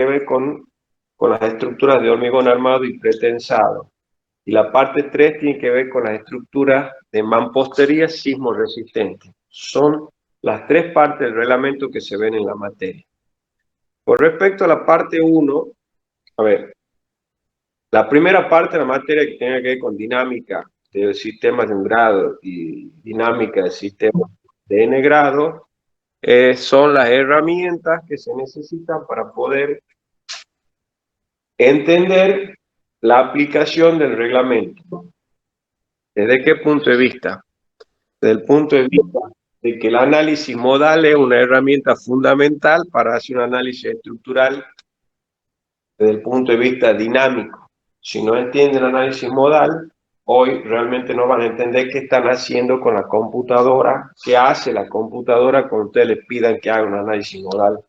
que ver con las estructuras de hormigón armado y pretensado. Y la parte 3 tiene que ver con las estructuras de mampostería sismo resistente. Son las 3 partes del reglamento que se ven en la materia. Con respecto a la parte 1, a ver, la primera parte de la materia que tiene que ver con dinámica de sistemas de un grado y dinámica de sistemas de n grado, son las herramientas que se necesitan para poder entender la aplicación del reglamento. ¿Desde qué punto de vista? Desde el punto de vista de que el análisis modal es una herramienta fundamental para hacer un análisis estructural desde el punto de vista dinámico. Si no entienden el análisis modal, hoy realmente no van a entender qué están haciendo con la computadora, qué hace la computadora cuando ustedes les pidan que haga un análisis modal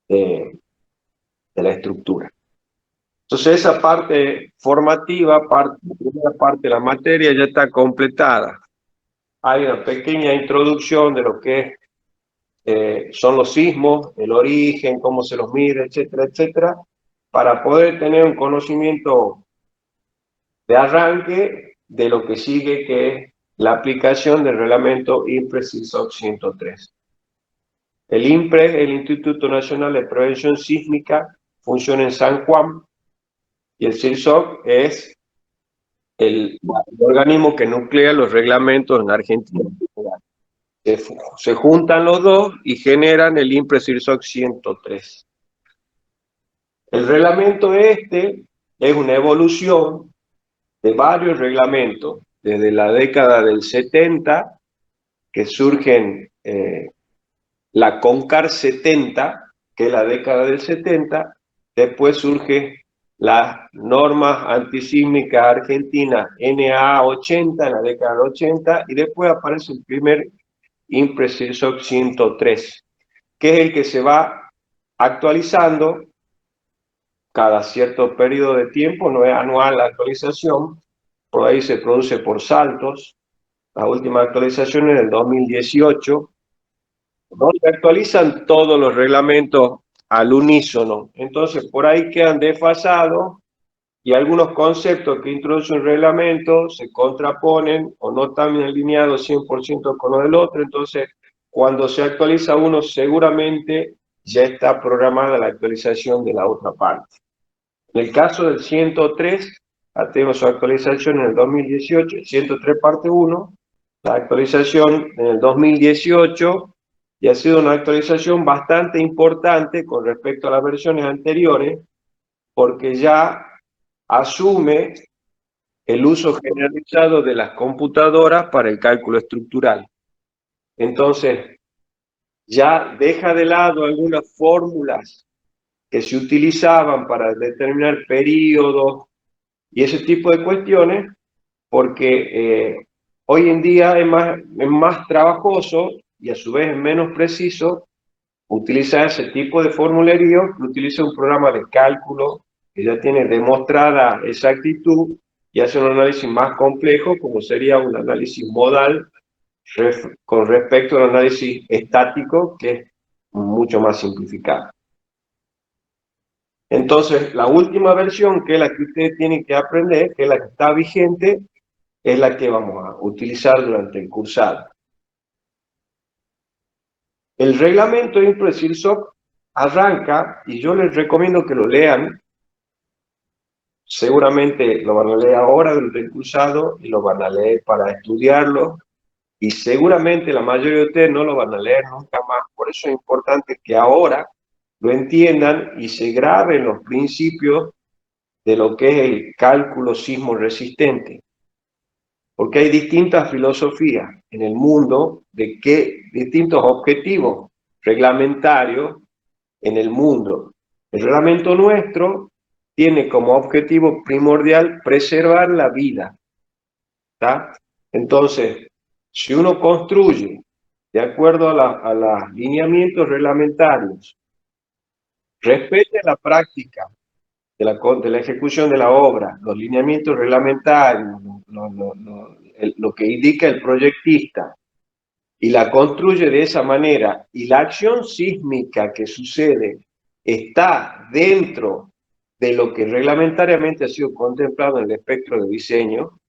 de la estructura. Entonces esa parte formativa, la primera parte de la materia ya está completada. Hay una pequeña introducción de lo que son los sismos, el origen, cómo se los mide, etcétera, etcétera, para poder tener un conocimiento de arranque de lo que sigue, que es la aplicación del reglamento INPRE-SISOC 103. El INPRE, el Instituto Nacional de Prevención Sísmica, funciona en San Juan, y el SISOC es el organismo que nuclea los reglamentos en Argentina. Se juntan los dos y generan el INPRE-SISOC 103. El reglamento este es una evolución de varios reglamentos, desde la década del 70, que surgen la CONCAR 70, que es la década del 70, después surge la norma antisísmica argentina NA 80 en la década del 80, y después aparece el primer INPRE-SISOC 103, que es el que se va actualizando cada cierto periodo de tiempo, no es anual la actualización, por ahí se produce por saltos. La última actualización es del 2018, donde se actualizan todos los reglamentos al unísono. Entonces, por ahí quedan desfasados y algunos conceptos que introduce un reglamento se contraponen o no están alineados 100% con lo del otro. Entonces, cuando se actualiza uno, seguramente ya está programada la actualización de la otra parte. En el caso del 103, tenemos su actualización en el 2018, el 103 parte 1, la actualización en el 2018, y ha sido una actualización bastante importante con respecto a las versiones anteriores, porque ya asume el uso generalizado de las computadoras para el cálculo estructural. Entonces, ya deja de lado algunas fórmulas que se utilizaban para determinar periodos y ese tipo de cuestiones, porque hoy en día es más trabajoso y a su vez es menos preciso utilizar ese tipo de formulario que utiliza un programa de cálculo que ya tiene demostrada exactitud y hace un análisis más complejo, como sería un análisis modal con respecto al análisis estático, que es mucho más simplificado. Entonces, la última versión, que es la que ustedes tienen que aprender, que es la que está vigente, es la que vamos a utilizar durante el cursado. El reglamento INPRE-SISOC arranca, y yo les recomiendo que lo lean, seguramente lo van a leer ahora durante el cursado, y lo van a leer para estudiarlo, y seguramente la mayoría de ustedes no lo van a leer nunca más. Por eso es importante que ahora lo entiendan y se graben los principios de lo que es el cálculo sismo resistente. Porque hay distintas filosofías en el mundo de distintos objetivos reglamentarios en el mundo. El reglamento nuestro tiene como objetivo primordial preservar la vida, ¿tá? Entonces, si uno construye de acuerdo a los lineamientos reglamentarios, respete la práctica de la ejecución de la obra, los lineamientos reglamentarios, lo que indica el proyectista, y la construye de esa manera, y la acción sísmica que sucede está dentro de lo que reglamentariamente ha sido contemplado en el espectro de diseño,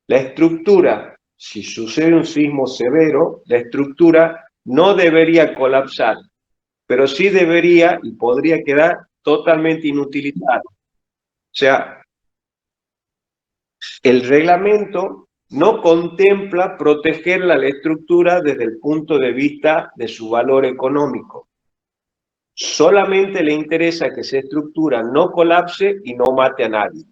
la estructura, si sucede un sismo severo, la estructura no debería colapsar, pero sí debería y podría quedar totalmente inutilizada. O sea, el reglamento no contempla protegerla la estructura desde el punto de vista de su valor económico. Solamente le interesa que esa estructura no colapse y no mate a nadie.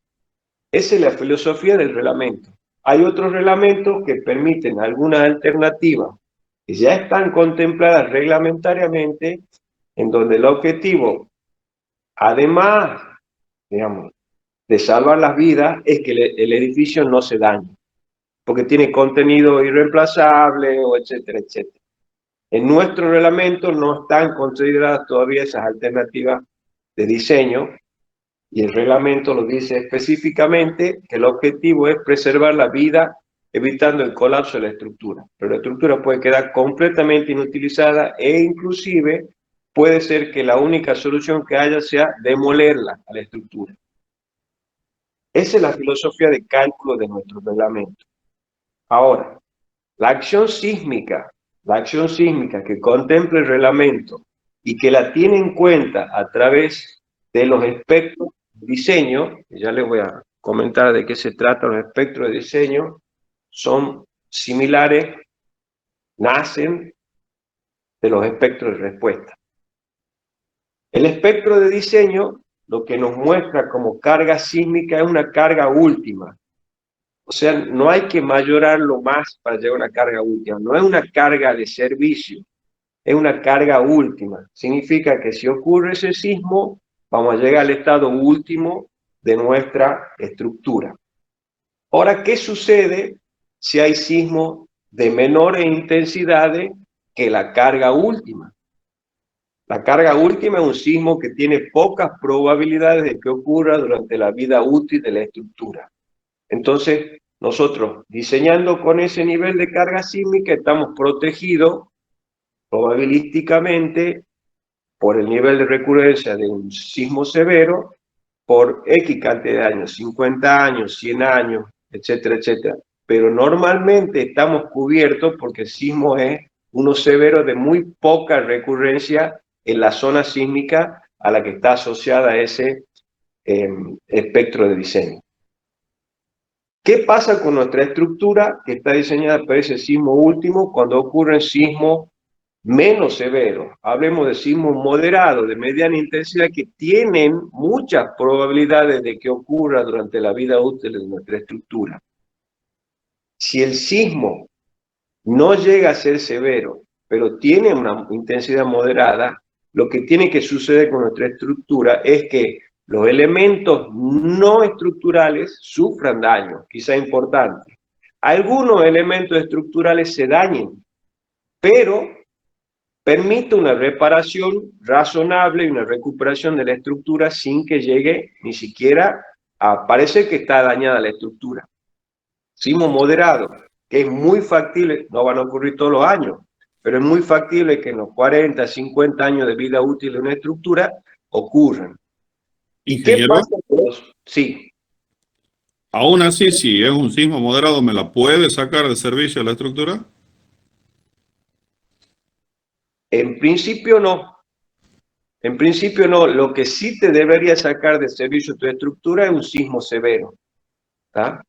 Esa es la filosofía del reglamento. Hay otros reglamentos que permiten algunas alternativas que ya están contempladas reglamentariamente, en donde el objetivo, además, digamos, de salvar las vidas, es que el edificio no se dañe, porque tiene contenido irreemplazable, o etcétera, etcétera. En nuestro reglamento no están consideradas todavía esas alternativas de diseño, y el reglamento lo dice específicamente que el objetivo es preservar la vida evitando el colapso de la estructura. Pero la estructura puede quedar completamente inutilizada e inclusive puede ser que la única solución que haya sea demolerla a la estructura. Esa es la filosofía de cálculo de nuestro reglamento. Ahora, la acción sísmica que contempla el reglamento y que la tiene en cuenta a través de los espectros de diseño, ya les voy a comentar de qué se trata los espectros de diseño, son similares, nacen de los espectros de respuesta. El espectro de diseño lo que nos muestra como carga sísmica es una carga última. O sea, no hay que mayorarlo más para llegar a una carga última. No es una carga de servicio, es una carga última. Significa que si ocurre ese sismo, vamos a llegar al estado último de nuestra estructura. Ahora, ¿qué sucede si hay sismos de menores intensidades que la carga última? La carga última es un sismo que tiene pocas probabilidades de que ocurra durante la vida útil de la estructura. Entonces, nosotros diseñando con ese nivel de carga sísmica estamos protegidos probabilísticamente por el nivel de recurrencia de un sismo severo por X cantidad de años, 50 años, 100 años, etcétera, etcétera. Pero normalmente estamos cubiertos porque el sismo es uno severo de muy poca recurrencia en la zona sísmica a la que está asociada ese espectro de diseño. ¿Qué pasa con nuestra estructura que está diseñada para ese sismo último cuando ocurren sismos menos severos? Hablemos de sismos moderados, de mediana intensidad, que tienen muchas probabilidades de que ocurra durante la vida útil de nuestra estructura. Si el sismo no llega a ser severo, pero tiene una intensidad moderada, lo que tiene que suceder con nuestra estructura es que los elementos no estructurales sufran daño, quizá importante. Algunos elementos estructurales se dañen, pero permite una reparación razonable y una recuperación de la estructura sin que llegue ni siquiera a parecer que está dañada la estructura. Sismo moderado, que es muy factible, no van a ocurrir todos los años, pero es muy factible que en los 40, 50 años de vida útil de una estructura ocurran. ¿Y qué Ingeniero, pasa con los? Sí, aún así, si es un sismo moderado, ¿me la puede sacar de servicio la estructura? en principio no. En principio no. Lo que sí te debería sacar de servicio tu estructura es un sismo severo. ¿Tá?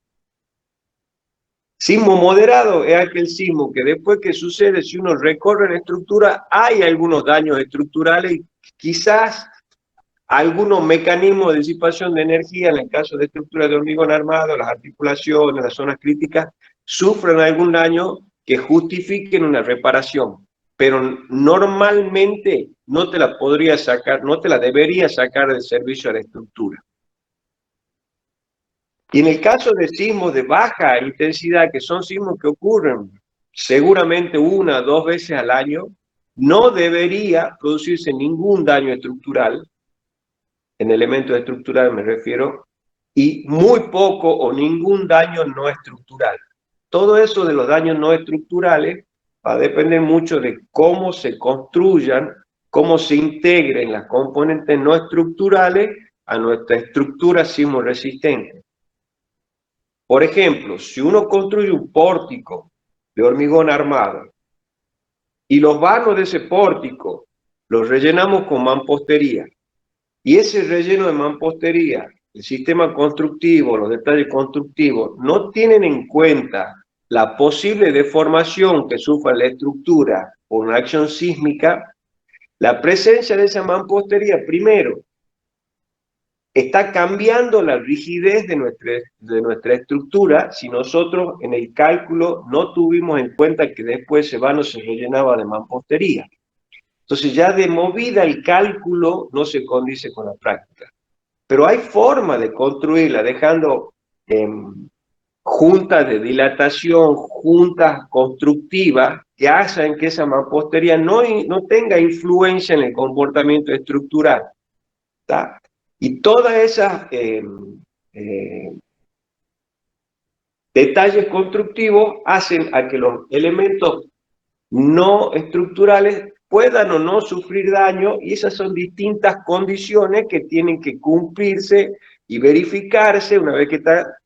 Sismo moderado es aquel sismo que después que sucede, si uno recorre la estructura, hay algunos daños estructurales y quizás algunos mecanismos de disipación de energía, en el caso de estructuras de hormigón armado, las articulaciones, las zonas críticas, sufren algún daño que justifiquen una reparación. Pero normalmente no te la podría sacar, no te la debería sacar del servicio a la estructura. Y en el caso de sismos de baja intensidad, que son sismos que ocurren seguramente 1 o 2 veces al año, no debería producirse ningún daño estructural, en elementos estructurales me refiero, y muy poco o ningún daño no estructural. Todo eso de los daños no estructurales va a depender mucho de cómo se construyan cómo se integren las componentes no estructurales a nuestra estructura sismoresistente. Por ejemplo, si uno construye un pórtico de hormigón armado y los vanos de ese pórtico los rellenamos con mampostería, y ese relleno de mampostería, el sistema constructivo, los detalles constructivos, no tienen en cuenta la posible deformación que sufra la estructura por una acción sísmica, la presencia de esa mampostería, primero, está cambiando la rigidez de nuestra estructura si nosotros en el cálculo no tuvimos en cuenta que después ese vano se rellenaba de mampostería. Entonces ya de movida el cálculo no se condice con la práctica. Pero hay forma de construirla dejando juntas de dilatación, juntas constructivas que hacen que esa mampostería no tenga influencia en el comportamiento estructural. ¿Tá? Y todas esas detalles constructivos hacen a que los elementos no estructurales puedan o no sufrir daño, y esas son distintas condiciones que tienen que cumplirse y verificarse una vez que está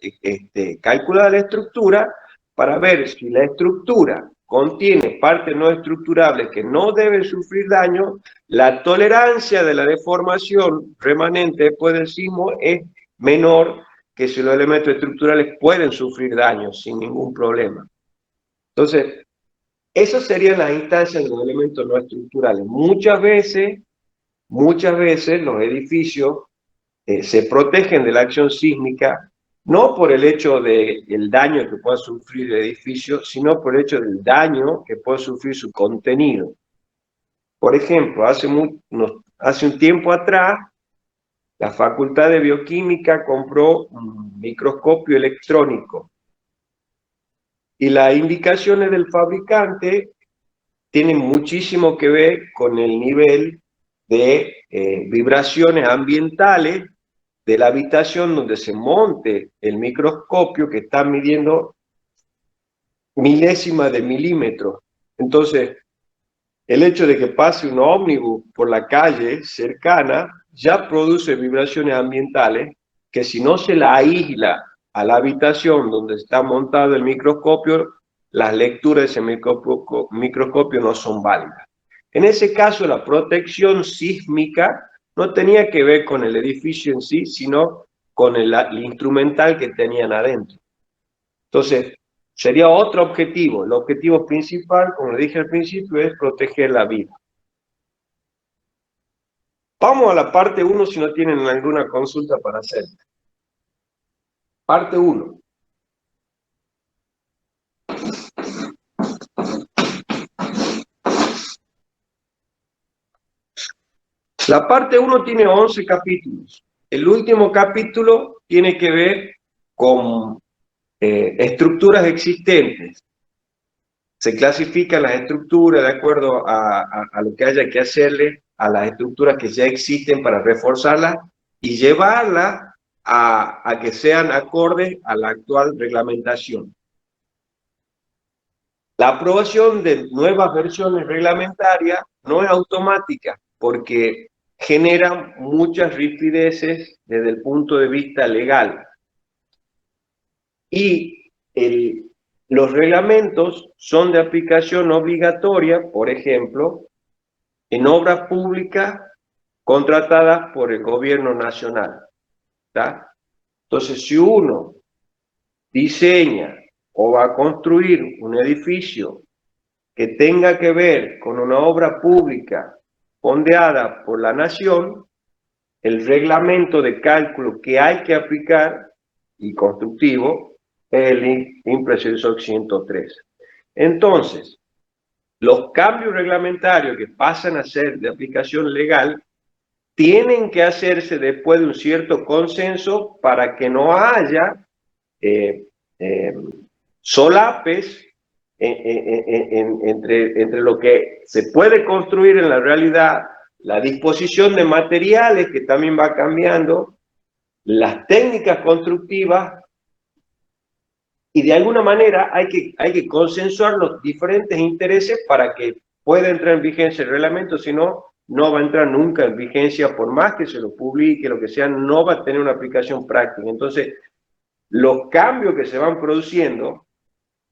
calculada la estructura, para ver si la estructura contiene partes no estructurables que no deben sufrir daño. La tolerancia de la deformación remanente después del sismo es menor que si los elementos estructurales pueden sufrir daño sin ningún problema. Entonces, esas serían las instancias de los elementos no estructurales. Muchas veces los edificios se protegen de la acción sísmica, no por el hecho del daño que pueda sufrir el edificio, sino por el hecho del daño que puede sufrir su contenido. Por ejemplo, hace un tiempo atrás, la Facultad de Bioquímica compró un microscopio electrónico, y las indicaciones del fabricante tienen muchísimo que ver con el nivel de vibraciones ambientales de la habitación donde se monte el microscopio, que está midiendo milésimas de milímetros. Entonces, el hecho de que pase un ómnibus por la calle cercana ya produce vibraciones ambientales que, si no se la aísla a la habitación donde está montado el microscopio, las lecturas de ese microscopio no son válidas. En ese caso, la protección sísmica no tenía que ver con el edificio en sí, sino con el instrumental que tenían adentro. Entonces, sería otro objetivo. El objetivo principal, como le dije al principio, es proteger la vida. Vamos a la parte 1 si no tienen alguna consulta para hacer. Parte 1. La parte 1 tiene 11 capítulos. El último capítulo tiene que ver con estructuras existentes. Se clasifican las estructuras de acuerdo a lo que haya que hacerle a las estructuras que ya existen para reforzarlas y llevarlas a que sean acordes a la actual reglamentación. La aprobación de nuevas versiones reglamentarias no es automática, porque generan muchas rigideces desde el punto de vista legal. Y los reglamentos son de aplicación obligatoria, por ejemplo, en obras públicas contratadas por el gobierno nacional. ¿Tá? Entonces, si uno diseña o va a construir un edificio que tenga que ver con una obra pública fondeada por la nación, el reglamento de cálculo que hay que aplicar y constructivo es el INPRECESOC 103. Entonces, los cambios reglamentarios que pasan a ser de aplicación legal tienen que hacerse después de un cierto consenso para que no haya solapes entre lo que se puede construir en la realidad, la disposición de materiales que también va cambiando, las técnicas constructivas, y de alguna manera hay que consensuar los diferentes intereses para que pueda entrar en vigencia el reglamento, si no, no va a entrar nunca en vigencia, por más que se lo publique, lo que sea, no va a tener una aplicación práctica. Entonces, los cambios que se van produciendo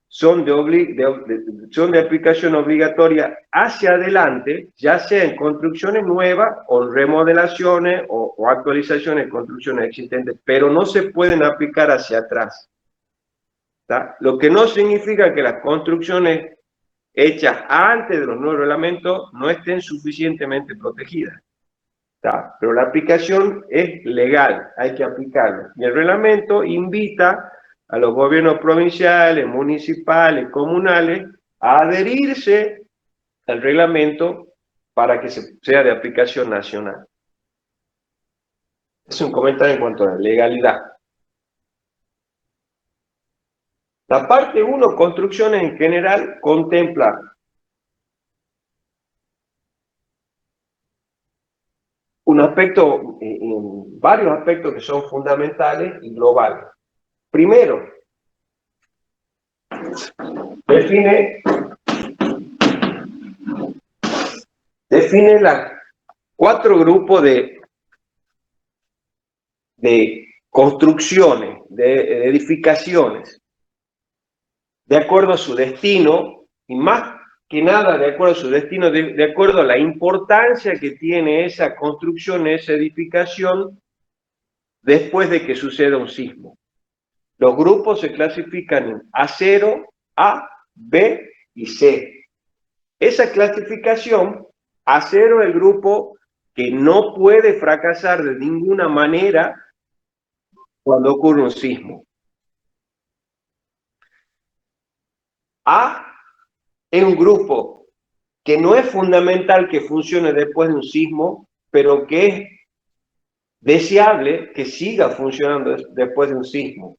son de aplicación obligatoria hacia adelante, ya sea en construcciones nuevas o remodelaciones o actualizaciones de construcciones existentes, pero no se pueden aplicar hacia atrás. ¿Tá? Lo que no significa que las construcciones hechas antes de los nuevos reglamentos no estén suficientemente protegidas. ¿Tá? Pero la aplicación es legal, hay que aplicarlo. Y el reglamento invita a los gobiernos provinciales, municipales, comunales, a adherirse al reglamento para que sea de aplicación nacional. Es un comentario en cuanto a la legalidad. La parte 1, construcciones en general, contempla un aspecto, varios aspectos que son fundamentales y globales. Primero, define los 4 grupos de construcciones, de edificaciones, de acuerdo a su destino, y más que nada de acuerdo a su destino, de acuerdo a la importancia que tiene esa construcción, esa edificación, después de que suceda un sismo. Los grupos se clasifican en A0, A, B y C. Esa clasificación, A0 es el grupo que no puede fracasar de ninguna manera cuando ocurre un sismo. A es un grupo que no es fundamental que funcione después de un sismo, pero que es deseable que siga funcionando después de un sismo.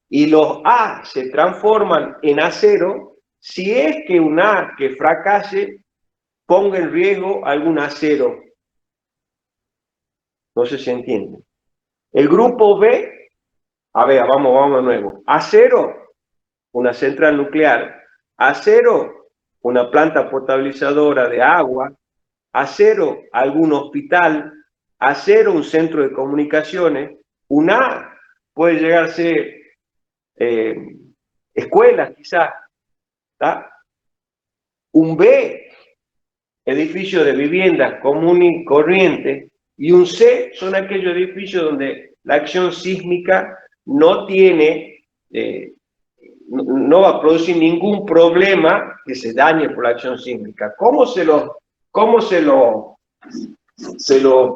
Y los A se transforman en A0 si es que un A que fracase ponga en riesgo algún A0. No sé si entienden. El grupo B, a ver, vamos de nuevo. A0, una central nuclear. A0, una planta potabilizadora de agua. A0, algún hospital. A0, un centro de comunicaciones. Un A puede llegar a ser escuelas, quizás. ¿Tá? Un B, edificio de viviendas común y corriente. Y un C son aquellos edificios donde la acción sísmica no tiene, no va a producir ningún problema que se dañe por la acción sísmica. ¿Cómo se lo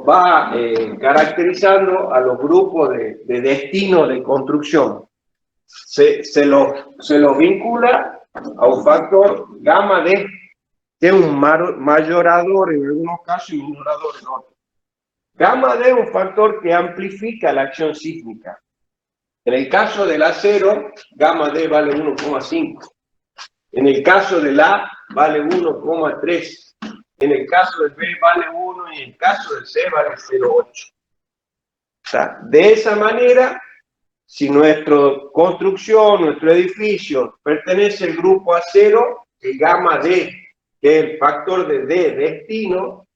va caracterizando a los grupos de destino de construcción? Se lo vincula a un factor gamma D, que es un mayorador en algunos casos y minorador en otros. Gamma D es un factor que amplifica la acción sísmica. En el caso del A0, gamma D vale 1,5. En el caso del A, vale 1,3. En el caso del B, vale 1. Y en el caso del C, vale 0,8. O sea, de esa manera, si nuestra construcción, nuestro edificio, pertenece al grupo A0, el gamma D, que es el factor de D, destino,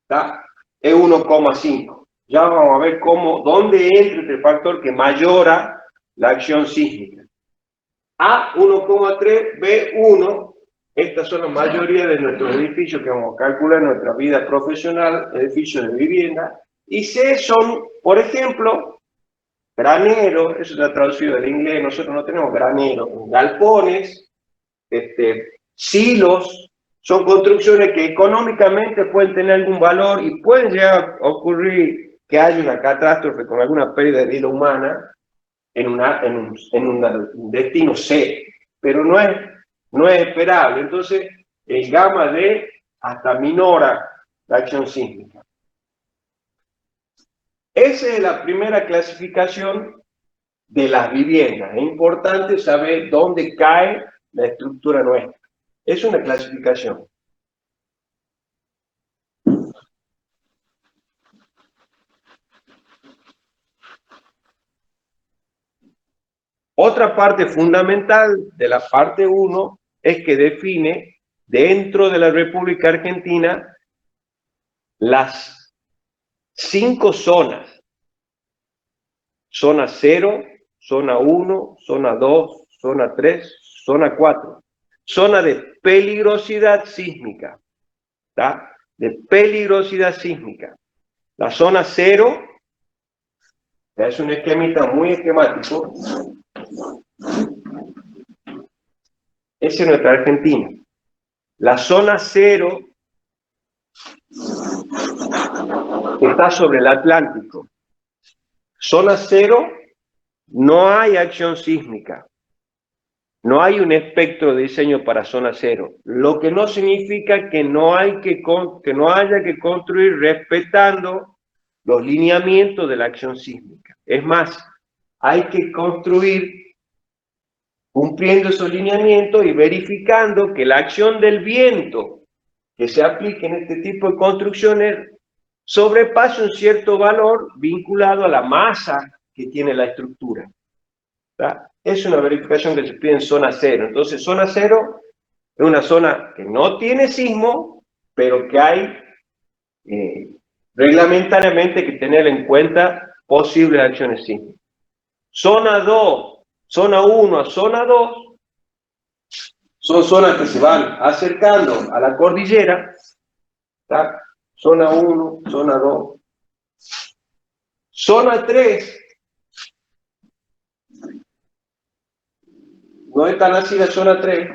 ¿tá? Es 1,5. Ya vamos a ver dónde entra este factor que mayora la acción sísmica. A, 1,3, B, 1. Estas son la mayoría de nuestros edificios que vamos a calcular en nuestra vida profesional, edificios de vivienda. Y C son, por ejemplo, graneros, eso está traducido del inglés, nosotros no tenemos graneros, galpones, silos. Son construcciones que económicamente pueden tener algún valor y pueden llegar a ocurrir que haya una catástrofe con alguna pérdida de vida humana en un destino C, pero no es esperable. Entonces, el gamma D hasta minora la acción sísmica. Esa es la primera clasificación de las viviendas. Es importante saber dónde cae la estructura nuestra. Es una clasificación. Otra parte fundamental de la parte 1 es que define dentro de la República Argentina las 5 zonas: zona 0, zona 1, zona 2, zona 3, zona 4. Zona de peligrosidad sísmica, ¿tá? De peligrosidad sísmica. La zona 0 es un esquemita muy esquemático. Esa es nuestra Argentina. La zona 0 está sobre el Atlántico. Zona 0, no hay acción sísmica. No hay un espectro de diseño para zona 0, lo que no significa que no haya que construir respetando los lineamientos de la acción sísmica. Es más, hay que construir cumpliendo esos lineamientos y verificando que la acción del viento que se aplique en este tipo de construcciones sobrepase un cierto valor vinculado a la masa que tiene la estructura. ¿Tá? Es una verificación que se pide en zona 0. Entonces, zona 0 es una zona que no tiene sismo, pero que hay reglamentariamente que tener en cuenta posibles acciones sísmicas. Zona 2, zona 1 a zona 2, son zonas que se van acercando a la cordillera. ¿Tá? Zona 1, zona 2. Zona 3, no es tan así la zona 3.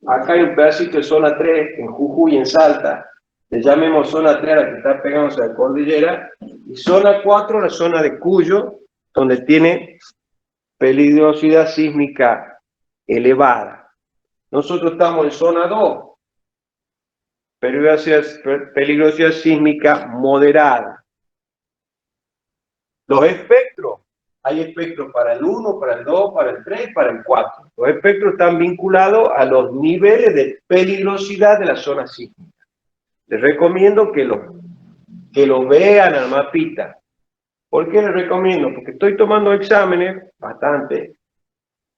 Acá hay un pedacito de zona 3, en Jujuy, en Salta. Le llamemos zona 3 a la que está pegándose a la cordillera. Y zona 4, la zona de Cuyo, donde tiene peligrosidad sísmica elevada. Nosotros estamos en zona 2, peligrosidad sísmica moderada. Los espectros, hay espectros para el 1, para el 2, para el 3, para el 4. Los espectros están vinculados a los niveles de peligrosidad de la zona sísmica. Les recomiendo que lo vean al mapita. ¿Por qué les recomiendo? Porque estoy tomando exámenes, bastante,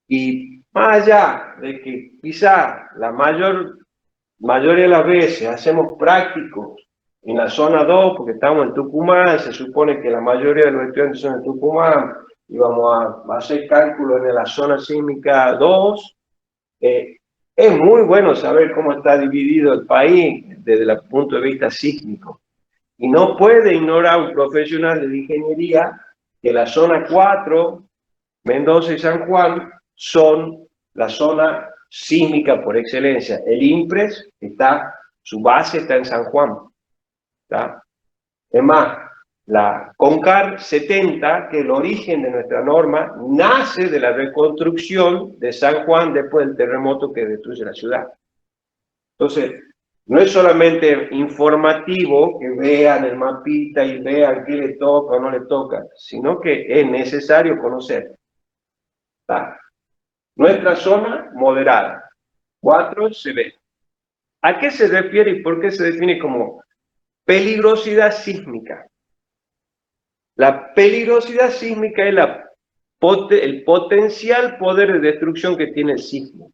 y más allá de que quizá la mayoría de las veces hacemos prácticos en la zona 2, porque estamos en Tucumán, se supone que la mayoría de los estudiantes son en Tucumán, y vamos a hacer cálculos en la zona sísmica 2, es muy bueno saber cómo está dividido el país desde el punto de vista sísmico. Y no puede ignorar un profesional de la ingeniería que la zona 4, Mendoza y San Juan, son la zona sísmica por excelencia. El INPRES su base está en San Juan. ¿Tá? Es más, la CONCAR 70, que el origen de nuestra norma, nace de la reconstrucción de San Juan después del terremoto que destruye la ciudad. Entonces, no es solamente informativo que vean el mapita y vean qué le toca o no le toca, sino que es necesario conocer. ¿Tá? Nuestra zona moderada, 4 se ve. ¿A qué se refiere y por qué se define como peligrosidad sísmica? La peligrosidad sísmica es el potencial poder de destrucción que tiene el sismo.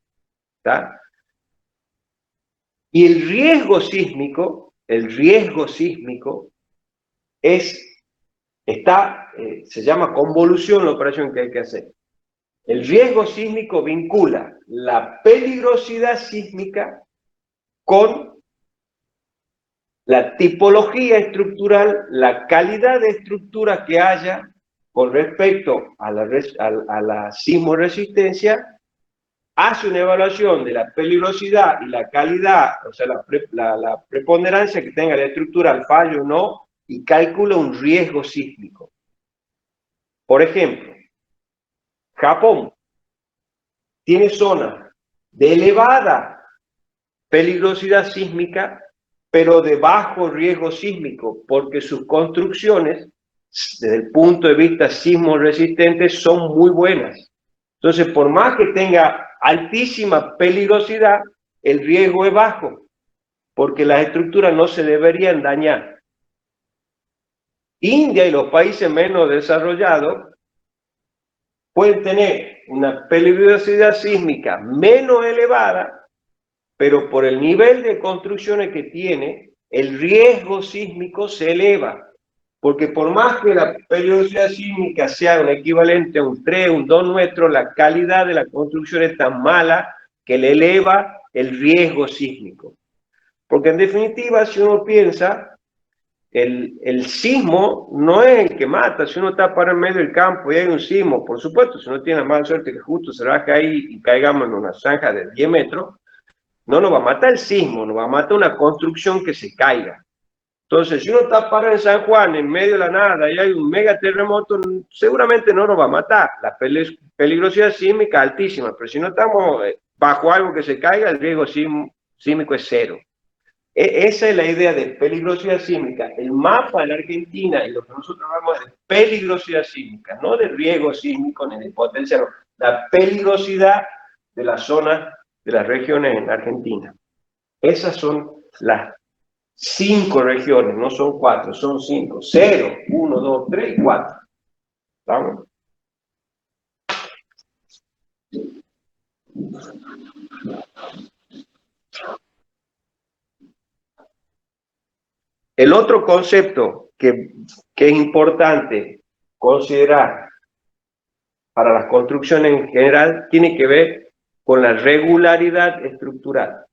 ¿Tá? Y el riesgo sísmico se llama convolución la operación que hay que hacer. El riesgo sísmico vincula la peligrosidad sísmica con la tipología estructural, la calidad de estructura que haya con respecto a la sismoresistencia, hace una evaluación de la peligrosidad y la calidad, o sea, la preponderancia que tenga la estructura al fallo o no, y calcula un riesgo sísmico. Por ejemplo, Japón tiene zonas de elevada peligrosidad sísmica, pero de bajo riesgo sísmico, porque sus construcciones, desde el punto de vista sismoresistentes, son muy buenas. Entonces, por más que tenga altísima peligrosidad, el riesgo es bajo, porque las estructuras no se deberían dañar. India y los países menos desarrollados pueden tener una peligrosidad sísmica menos elevada, pero por el nivel de construcciones que tiene, el riesgo sísmico se eleva. Porque por más que la peligrosidad sísmica sea un equivalente a un 3, un 2 nuestro, la calidad de la construcción es tan mala que le eleva el riesgo sísmico. Porque en definitiva, si uno piensa, el sismo no es el que mata. Si uno está parado en medio del campo y hay un sismo, por supuesto, si uno tiene la mala suerte que justo se baja ahí y caigamos en una zanja de 10 metros, no nos va a matar el sismo, nos va a matar una construcción que se caiga. Entonces, si uno está parado en San Juan, en medio de la nada, y hay un mega terremoto, seguramente no nos va a matar. La peligrosidad sísmica es altísima, pero si no estamos bajo algo que se caiga, el riesgo sísmico es cero. Esa es la idea de peligrosidad sísmica. El mapa de la Argentina y lo que nosotros hablamos de peligrosidad sísmica, no de riesgo sísmico ni de potencia, no. La peligrosidad de las zonas, de las regiones en Argentina. Esas son las 5 regiones, no son 4, son 5. 0, 1, 2, 3 y 4. ¿Estamos? El otro concepto que es importante considerar para las construcciones en general tiene que ver con la regularidad estructural.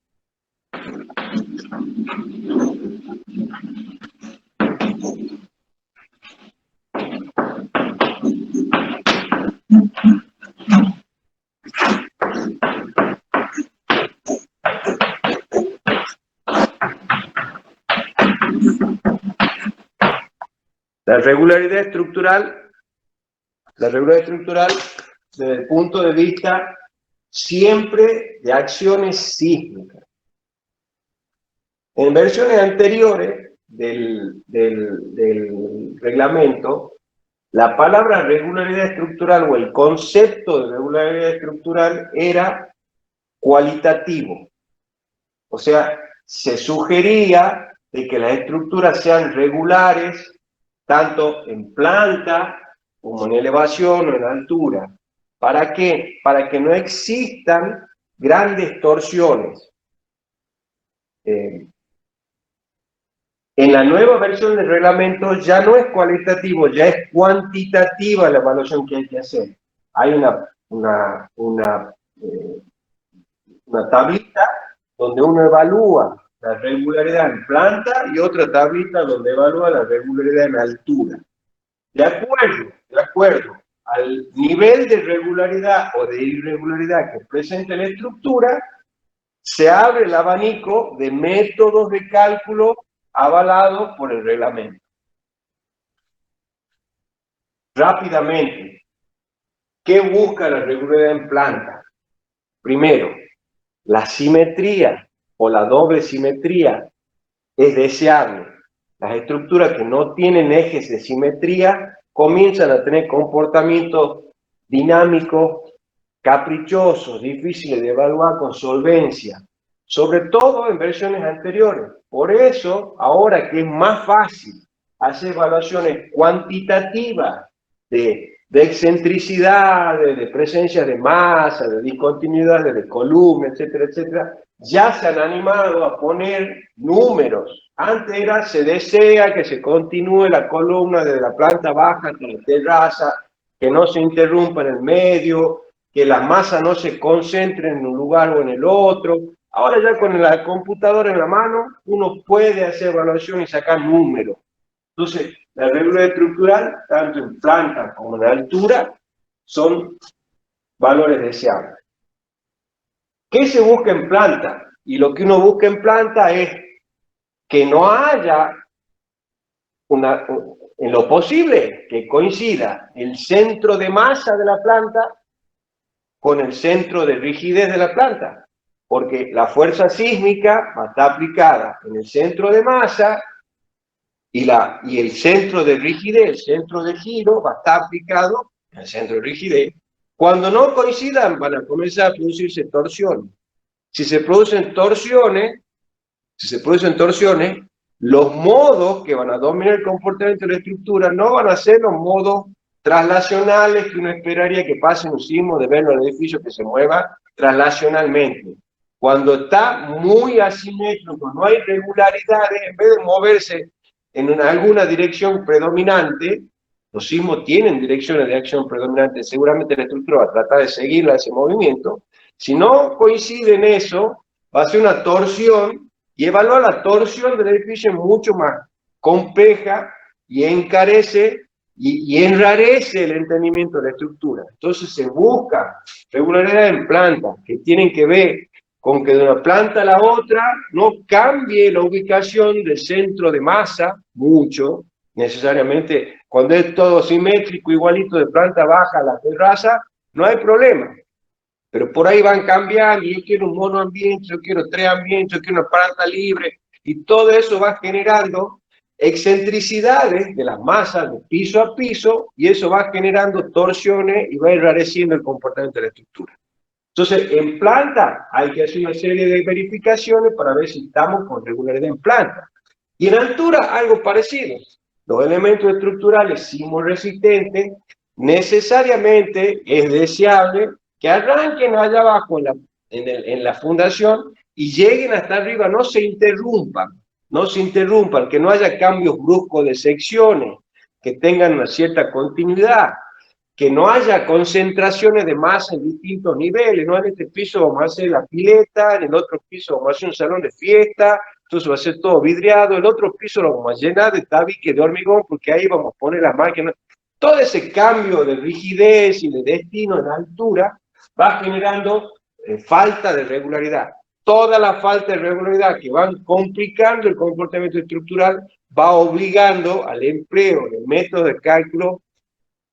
La regularidad estructural desde el punto de vista siempre de acciones sísmicas. En versiones anteriores del reglamento, la palabra regularidad estructural o el concepto de regularidad estructural era cualitativo. O sea, se sugería de que las estructuras sean regulares tanto en planta como en elevación o en altura. ¿Para qué? Para que no existan grandes torsiones. En la nueva versión del reglamento ya no es cualitativo, ya es cuantitativa la evaluación que hay que hacer. Hay una tablita donde uno evalúa la regularidad en planta y otra tablita donde evalúa la regularidad en altura. De acuerdo al nivel de regularidad o de irregularidad que presenta la estructura, se abre el abanico de métodos de cálculo avalados por el reglamento. Rápidamente, ¿qué busca la regularidad en planta? Primero, la simetría o la doble simetría es deseable. Las estructuras que no tienen ejes de simetría comienzan a tener comportamientos dinámicos, caprichosos, difíciles de evaluar con solvencia, sobre todo en versiones anteriores. Por eso, ahora que es más fácil hacer evaluaciones cuantitativas de excentricidad, de presencia de masa, de discontinuidad, de columna, etcétera, etcétera, ya se han animado a poner números. Antes era, se desea que se continúe la columna desde la planta baja hasta la terraza, que no se interrumpa en el medio, que la masa no se concentre en un lugar o en el otro. Ahora ya con la computadora en la mano, uno puede hacer evaluación y sacar números. Entonces, la regularidad estructural, tanto en planta como en altura, son valores deseables. ¿Qué se busca en planta? Y lo que uno busca en planta es que no haya en lo posible que coincida el centro de masa de la planta con el centro de rigidez de la planta, porque la fuerza sísmica va a estar aplicada en el centro de masa y el centro de rigidez, el centro de giro, va a estar aplicado en el centro de rigidez. Cuando no coincidan, van a comenzar a producirse torsiones. Si se producen torsiones, los modos que van a dominar el comportamiento de la estructura no van a ser los modos traslacionales que uno esperaría que pase en un sismo, de ver el edificio que se mueva traslacionalmente. Cuando está muy asimétrico, no hay regularidades, en vez de moverse en alguna dirección predominante, los sismos tienen direcciones de acción predominante, seguramente la estructura va a tratar de seguirla ese movimiento. Si no coincide en eso, va a ser una torsión, y evaluar la torsión del edificio es mucho más compleja y encarece y enrarece el entendimiento de la estructura. Entonces se busca regularidad en planta, que tienen que ver con que de una planta a la otra no cambie la ubicación del centro de masa mucho, necesariamente. Cuando es todo simétrico, igualito de planta baja a la terraza, no hay problema. Pero por ahí van cambiando, yo quiero un monoambiente, yo quiero 3 ambientes, yo quiero una planta libre, y todo eso va generando excentricidades de las masas de piso a piso, y eso va generando torsiones y va enrareciendo el comportamiento de la estructura. Entonces, en planta hay que hacer una serie de verificaciones para ver si estamos con regularidad en planta. Y en altura, algo parecido. Los elementos estructurales sismoresistentes, necesariamente es deseable que arranquen allá abajo en la fundación y lleguen hasta arriba, no se interrumpan, que no haya cambios bruscos de secciones, que tengan una cierta continuidad, que no haya concentraciones de masa en distintos niveles, no en este piso vamos a hacer la pileta, en el otro piso vamos a hacer un salón de fiesta, entonces va a ser todo vidriado, el otro piso lo vamos a llenar de tabique de hormigón, porque ahí vamos a poner las máquinas. Todo ese cambio de rigidez y de destino en altura va generando falta de regularidad. Toda la falta de regularidad que van complicando el comportamiento estructural va obligando al empleo de métodos de cálculo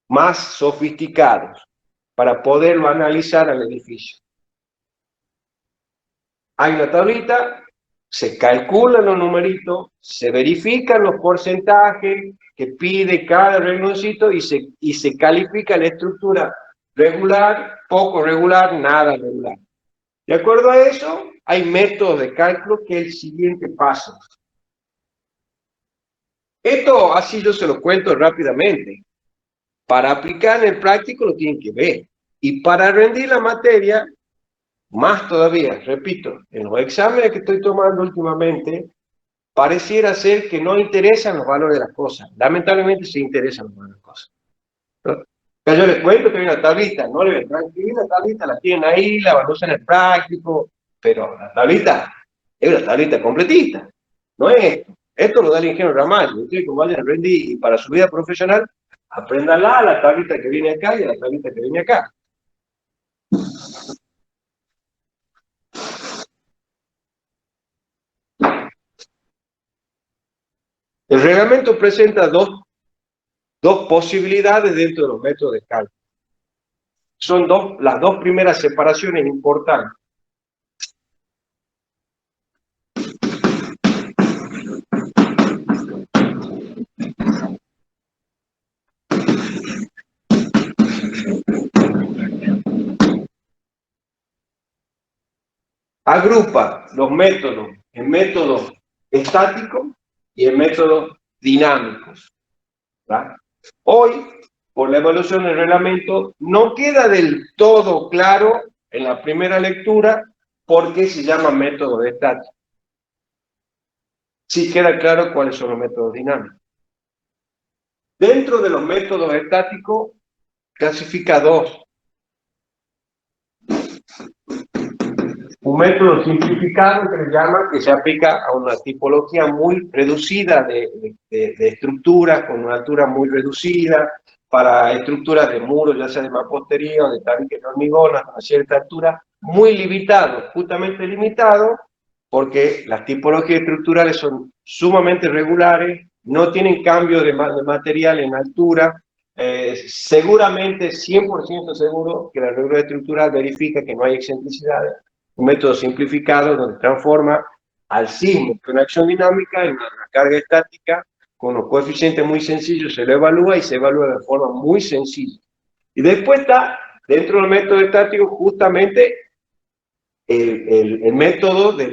más sofisticados para poderlo analizar al edificio. Hay una tablita, se calculan los numeritos, se verifican los porcentajes que pide cada rengloncito y se califica la estructura regular, poco regular, nada regular. De acuerdo a eso, hay métodos de cálculo que es el siguiente paso. Esto así yo se lo cuento rápidamente. Para aplicar en el práctico lo tienen que ver. Y para rendir la materia, más todavía, repito, en los exámenes que estoy tomando últimamente, pareciera ser que no interesan los valores de las cosas. Lamentablemente sí interesan los valores de las cosas, ¿no? Pero yo les cuento que hay una tablita, no le ven tranquila, la tablita la tienen ahí, la van a usar en el práctico, pero la tablita es una tablita completista, no es esto. Esto lo da el ingeniero Ramallo. Ustedes como vayan a rendir y para su vida profesional, apréndanla a la tablita que viene acá y a la tablita que viene acá. El reglamento presenta dos posibilidades dentro de los métodos de cálculo. Son las dos primeras separaciones importantes. Agrupa los métodos en métodos estáticos y en métodos dinámicos, ¿verdad? Hoy, por la evaluación del reglamento, no queda del todo claro en la primera lectura por qué se llama método estático. Sí queda claro cuáles son los métodos dinámicos. Dentro de los métodos estáticos, clasifica dos. Un método simplificado que le llaman, que se aplica a una tipología muy reducida de estructuras, con una altura muy reducida, para estructuras de muros, ya sea de mampostería o de tabiques de hormigón, a una cierta altura, muy limitado, justamente limitado, porque las tipologías estructurales son sumamente regulares, no tienen cambio de material en altura, seguramente, 100% seguro, que la regularidad estructural verifica que no hay excentricidades. Un método simplificado donde transforma al sismo, que es una acción dinámica, en una carga estática, con los coeficientes muy sencillos se lo evalúa y se evalúa de forma muy sencilla. Y después está, dentro del método estático, justamente el método de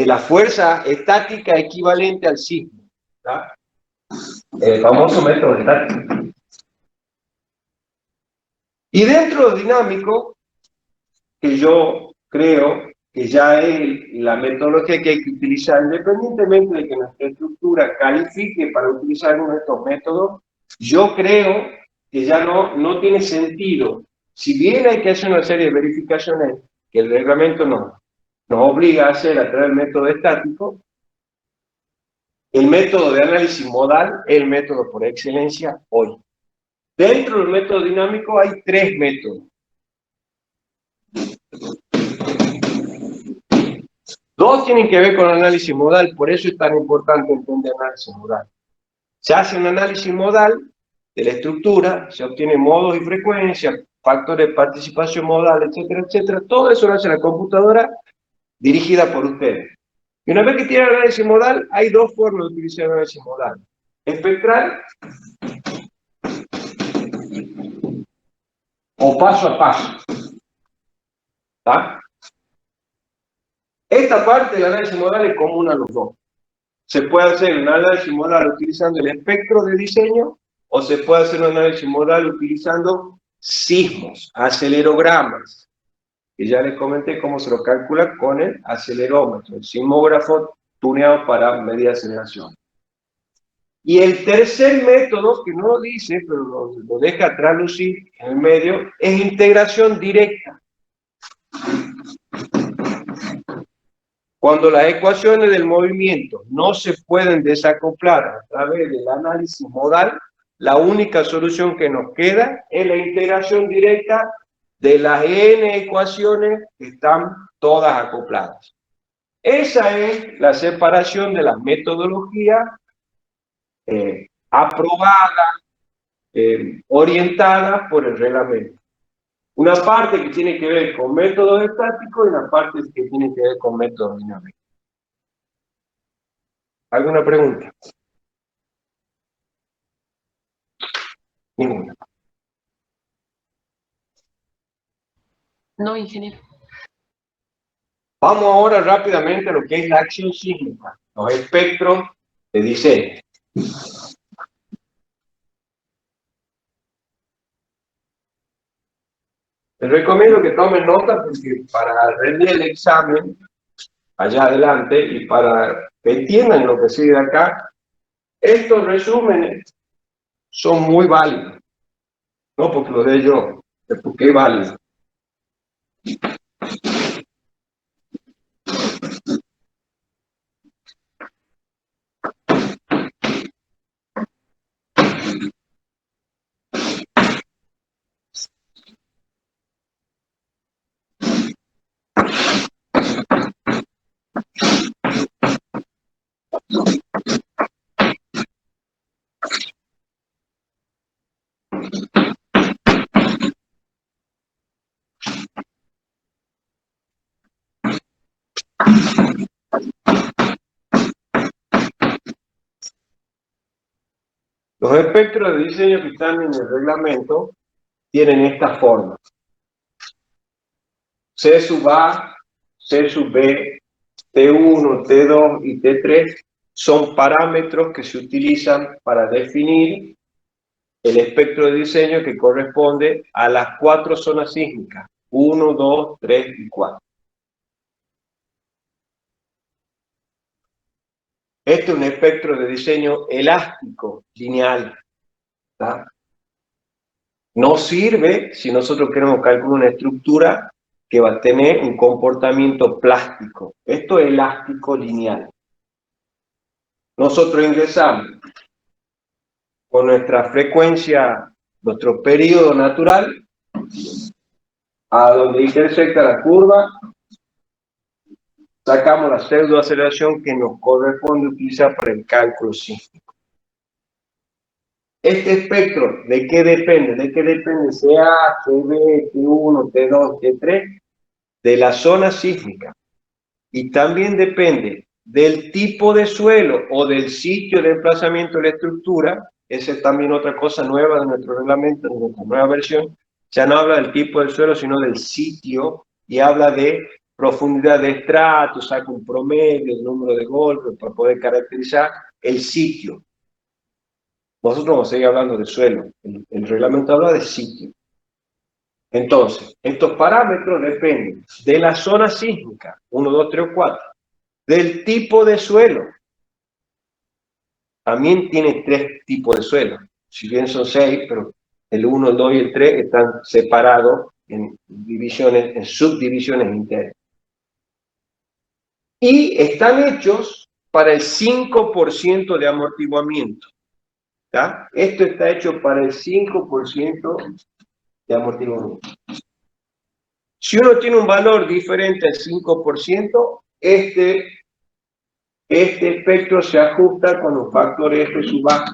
la fuerza estática equivalente al sismo, ¿tá? El famoso método estático. Y dentro del dinámico, que yo creo que ya es la metodología que hay que utilizar, independientemente de que nuestra estructura califique para utilizar uno de estos métodos. Yo creo que ya no tiene sentido. Si bien hay que hacer una serie de verificaciones que el reglamento nos obliga a hacer a través del método estático, el método de análisis modal es el método por excelencia hoy. Dentro del método dinámico hay 3 métodos. 2 tienen que ver con análisis modal, por eso es tan importante entender análisis modal. Se hace un análisis modal de la estructura, se obtienen modos y frecuencias, factores de participación modal, etcétera, etcétera. Todo eso lo hace la computadora dirigida por ustedes. Y una vez que tienen análisis modal, hay 2 formas de utilizar el análisis modal. Espectral o paso a paso. ¿Está? Esta parte del análisis modal es común a los 2. Se puede hacer un análisis modal utilizando el espectro de diseño o se puede hacer un análisis modal utilizando sismos, acelerogramas, que ya les comenté cómo se lo calcula con el acelerómetro, el sismógrafo tuneado para medir aceleración. Y el tercer método, que no lo dice, pero lo deja traducir en el medio, es integración directa. Cuando las ecuaciones del movimiento no se pueden desacoplar a través del análisis modal, la única solución que nos queda es la integración directa de las n ecuaciones que están todas acopladas. Esa es la separación de la metodología aprobada, orientada por el reglamento. Una parte que tiene que ver con métodos estáticos y una parte que tiene que ver con métodos dinámicos. ¿Alguna pregunta? Ninguna. No, ingeniero. Vamos ahora rápidamente a lo que es la acción sísmica, los espectros de diseño. Les recomiendo que tomen nota porque para rendir el examen allá adelante y para que entiendan lo que sigue de acá, estos resúmenes son muy válidos. No porque lo dé yo, es porque es válido. Los espectros de diseño que están en el reglamento tienen esta forma. C sub A, C sub B, T1, T2 y T3 son parámetros que se utilizan para definir el espectro de diseño que corresponde a las 4 zonas sísmicas, 1, 2, 3 y 4. Este es un espectro de diseño elástico, lineal. ¿Tá? No sirve si nosotros queremos calcular una estructura que va a tener un comportamiento plástico. Esto es elástico lineal. Nosotros ingresamos con nuestra frecuencia, nuestro periodo natural, a donde intersecta la curva, sacamos la pseudoaceleración que nos corresponde utilizar para el cálculo sísmico. Este espectro, ¿de qué depende? ¿De qué depende? CA, CB, T1, T2, T3, de la zona sísmica. Y también depende del tipo de suelo o del sitio de emplazamiento de la estructura. Esa es también otra cosa nueva de nuestro reglamento, de nuestra nueva versión. Ya no habla del tipo del suelo, sino del sitio, y habla de profundidad de estrato, saca un promedio, el número de golpes, para poder caracterizar el sitio. Nosotros vamos a seguir hablando de suelo. El reglamento habla de sitio. Entonces, estos parámetros dependen de la zona sísmica, 1, 2, 3 o 4, del tipo de suelo. También tiene 3 tipos de suelo, si bien son 6, pero el 1, el 2 y el 3 están separados en divisiones, en subdivisiones internas. Y están hechos para el 5% de amortiguamiento. ¿Tá? Esto está hecho para el 5% de amortiguamiento. Si uno tiene un valor diferente al 5%, este espectro se ajusta con un factor F sub A,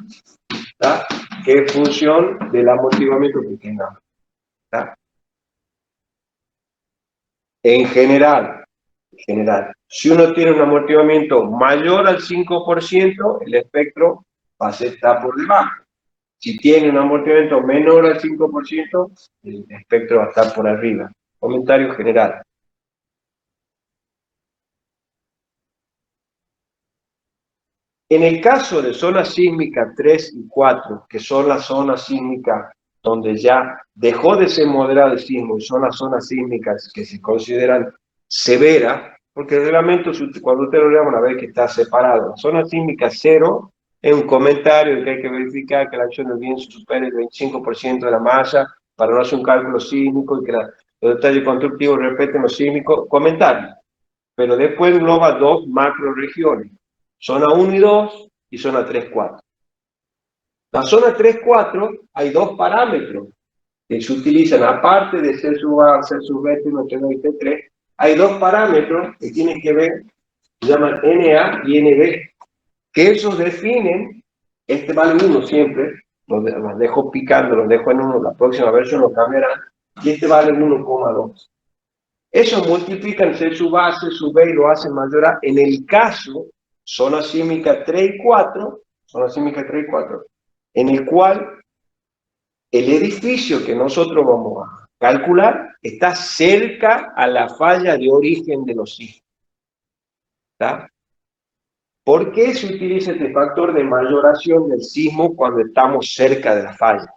¿tá? Que es función del amortiguamiento que tengamos. ¿Tá? En general, si uno tiene un amortiguamiento mayor al 5%, el espectro va a estar por debajo. Si tiene un amortiguamiento menor al 5%, el espectro va a estar por arriba. Comentario general. En el caso de zonas sísmicas 3 y 4, que son las zonas sísmicas donde ya dejó de ser moderado el sismo y son las zonas sísmicas que se consideran severas, porque el reglamento, cuando usted lo lea, van a ver que está separado. La zona sísmica 0 es un comentario de que hay que verificar que la acción del bien supere el 25% de la masa para no hacer un cálculo sísmico y que los detalles constructivos respeten los sísmicos. Comentario. Pero después engloba 2 macroregiones. Zona 1 y 2 y zona 3, 4. La zona 3, 4 hay 2 parámetros que se utilizan, aparte de C sub A, C sub B, T1, y T3, hay 2 parámetros que tienen que ver, se llaman NA y NB, que esos definen, este vale 1 siempre, los dejo picando, los dejo en 1, la próxima versión lo cambiarán, y este vale 1,2. Eso multiplican C sub A, C sub B y lo hacen mayor A. En el caso, zona sísmica 3 y 4, en el cual el edificio que nosotros vamos a calcular está cerca a la falla de origen de los sismos. ¿Tá? ¿Por qué se utiliza este factor de mayoración del sismo cuando estamos cerca de la falla?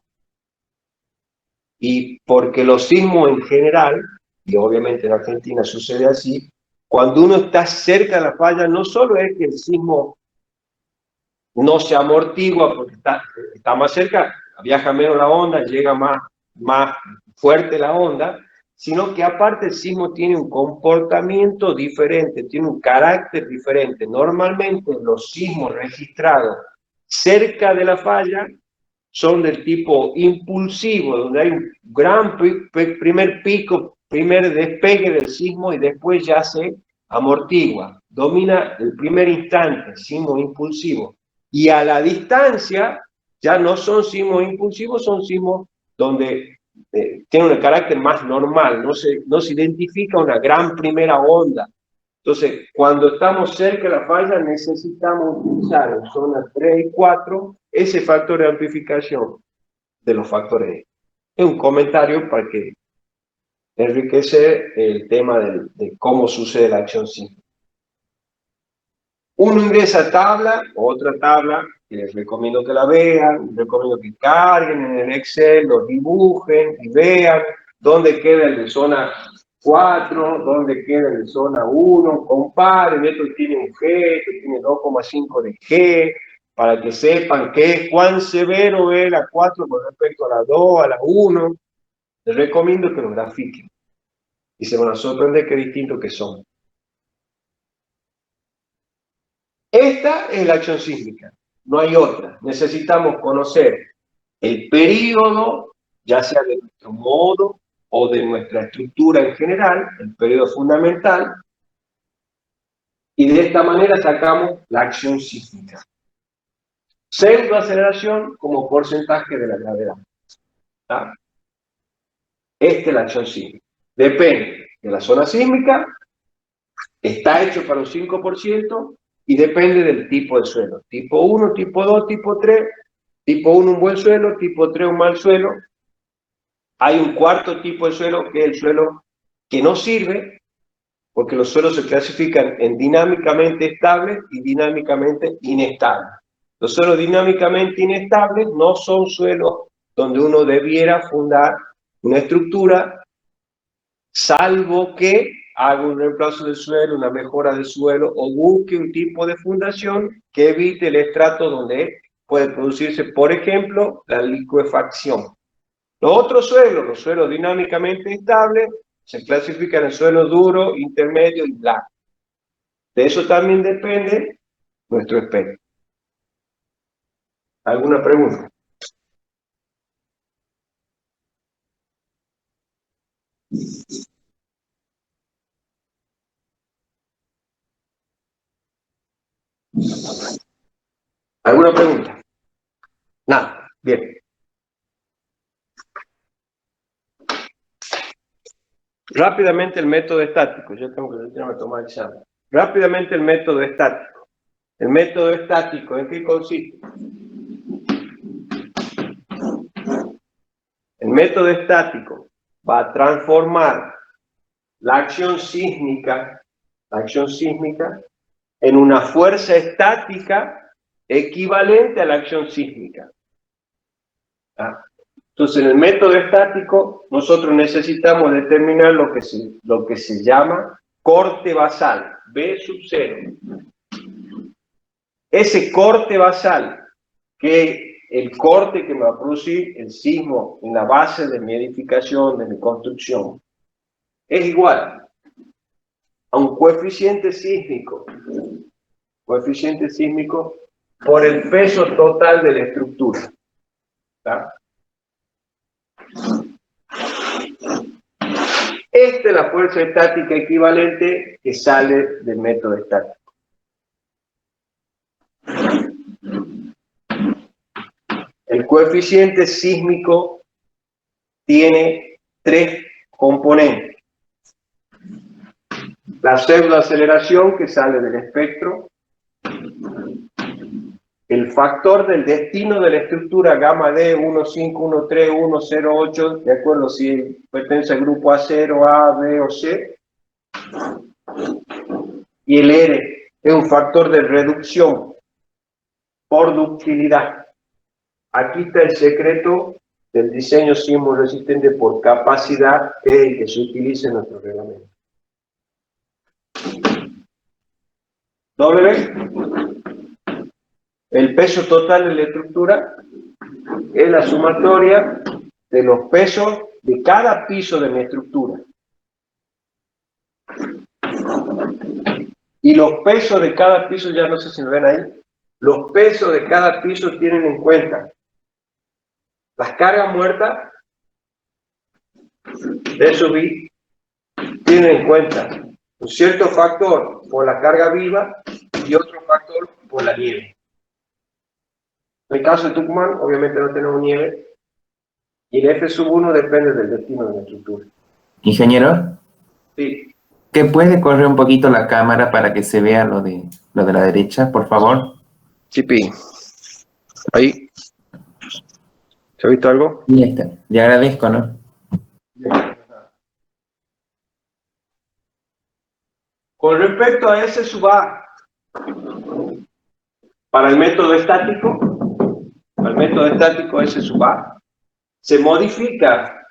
Y porque los sismos en general, y obviamente en Argentina sucede así, cuando uno está cerca de la falla, no solo es que el sismo no se amortigua porque está más cerca, viaja menos la onda, llega más fuerte la onda, sino que aparte el sismo tiene un comportamiento diferente, tiene un carácter diferente. Normalmente los sismos registrados cerca de la falla son del tipo impulsivo, donde hay un gran primer pico, primer despegue del sismo y después ya se amortigua. Domina el primer instante, sismo impulsivo. Y a la distancia ya no son sismos impulsivos, son sismos donde tienen un carácter más normal, no se identifica una gran primera onda. Entonces, cuando estamos cerca de la falla, necesitamos utilizar en zonas 3 y 4 ese factor de amplificación de los factores. Es un comentario para que enriquece el tema de cómo sucede la acción sísmica. Uno ingresa a tabla, otra tabla, que les recomiendo que la vean, les recomiendo que carguen en el Excel, lo dibujen y vean dónde queda el de zona 4, dónde queda el de zona 1, comparen, esto tiene un G, esto tiene 2,5 de G, para que sepan cuán severo es la 4 con respecto a la 2, a la 1. Les recomiendo que lo grafiquen y se van a sorprender qué distintos que son. Esta es la acción sísmica, no hay otra. Necesitamos conocer el periodo, ya sea de nuestro modo o de nuestra estructura en general, el periodo fundamental, y de esta manera sacamos la acción sísmica. Pseudoaceleración como porcentaje de la gravedad. ¿Tá? Esta es la acción sísmica. Depende de la zona sísmica, está hecho para un 5%, y depende del tipo de suelo. Tipo 1, tipo 2, tipo 3. Tipo 1 un buen suelo, tipo 3 un mal suelo. Hay un cuarto tipo de suelo que es el suelo que no sirve, porque los suelos se clasifican en dinámicamente estables y dinámicamente inestables. Los suelos dinámicamente inestables no son suelos donde uno debiera fundar una estructura, salvo que haga un reemplazo del suelo, una mejora del suelo, o busque un tipo de fundación que evite el estrato donde puede producirse, por ejemplo, la liquefacción. Los otros suelos, los suelos dinámicamente estables, se clasifican en suelo duro, intermedio y blando. De eso también depende nuestro espectro. ¿Alguna pregunta? ¿Alguna pregunta? Nada. Bien. Rápidamente el método estático. Yo tengo que retirarme a tomar examen. Rápidamente el método estático. El método estático, ¿en qué consiste? El método estático va a transformar la acción sísmica en una fuerza estática equivalente a la acción sísmica. ¿Ah? Entonces, en el método estático, nosotros necesitamos determinar lo que se llama corte basal, B sub 0. Ese corte basal, que el corte que me va a producir el sismo en la base de mi edificación, de mi construcción, es igual a un coeficiente sísmico por el peso total de la estructura. ¿Está? Esta es la fuerza estática equivalente que sale del método estático. El coeficiente sísmico tiene tres componentes. La pseudoaceleración que sale del espectro, el factor del destino de la estructura gamma D 15, 13, 108, de acuerdo si pertenece al grupo A0, A, B o C, y el R es un factor de reducción por ductilidad. Aquí está el secreto del diseño sismo resistente por capacidad, que es el que se utiliza en nuestro reglamento. W, el peso total de la estructura, es la sumatoria de los pesos de cada piso de mi estructura. Y los pesos de cada piso, ya no sé si lo ven ahí, los pesos de cada piso tienen en cuenta las cargas muertas de subir, tienen en cuenta un cierto factor por la carga viva y otro factor por la nieve. En el caso de Tucumán, obviamente no tenemos nieve, y el F sub 1 depende del destino de la estructura. Ingeniero, Sí. ¿qué puede correr un poquito la cámara para que se vea lo de la derecha, por favor? Chipi. Ahí. ¿Se ha visto algo? Y está. Le agradezco, ¿no? Con respecto a S sub A, para el método estático, S sub A, se modifica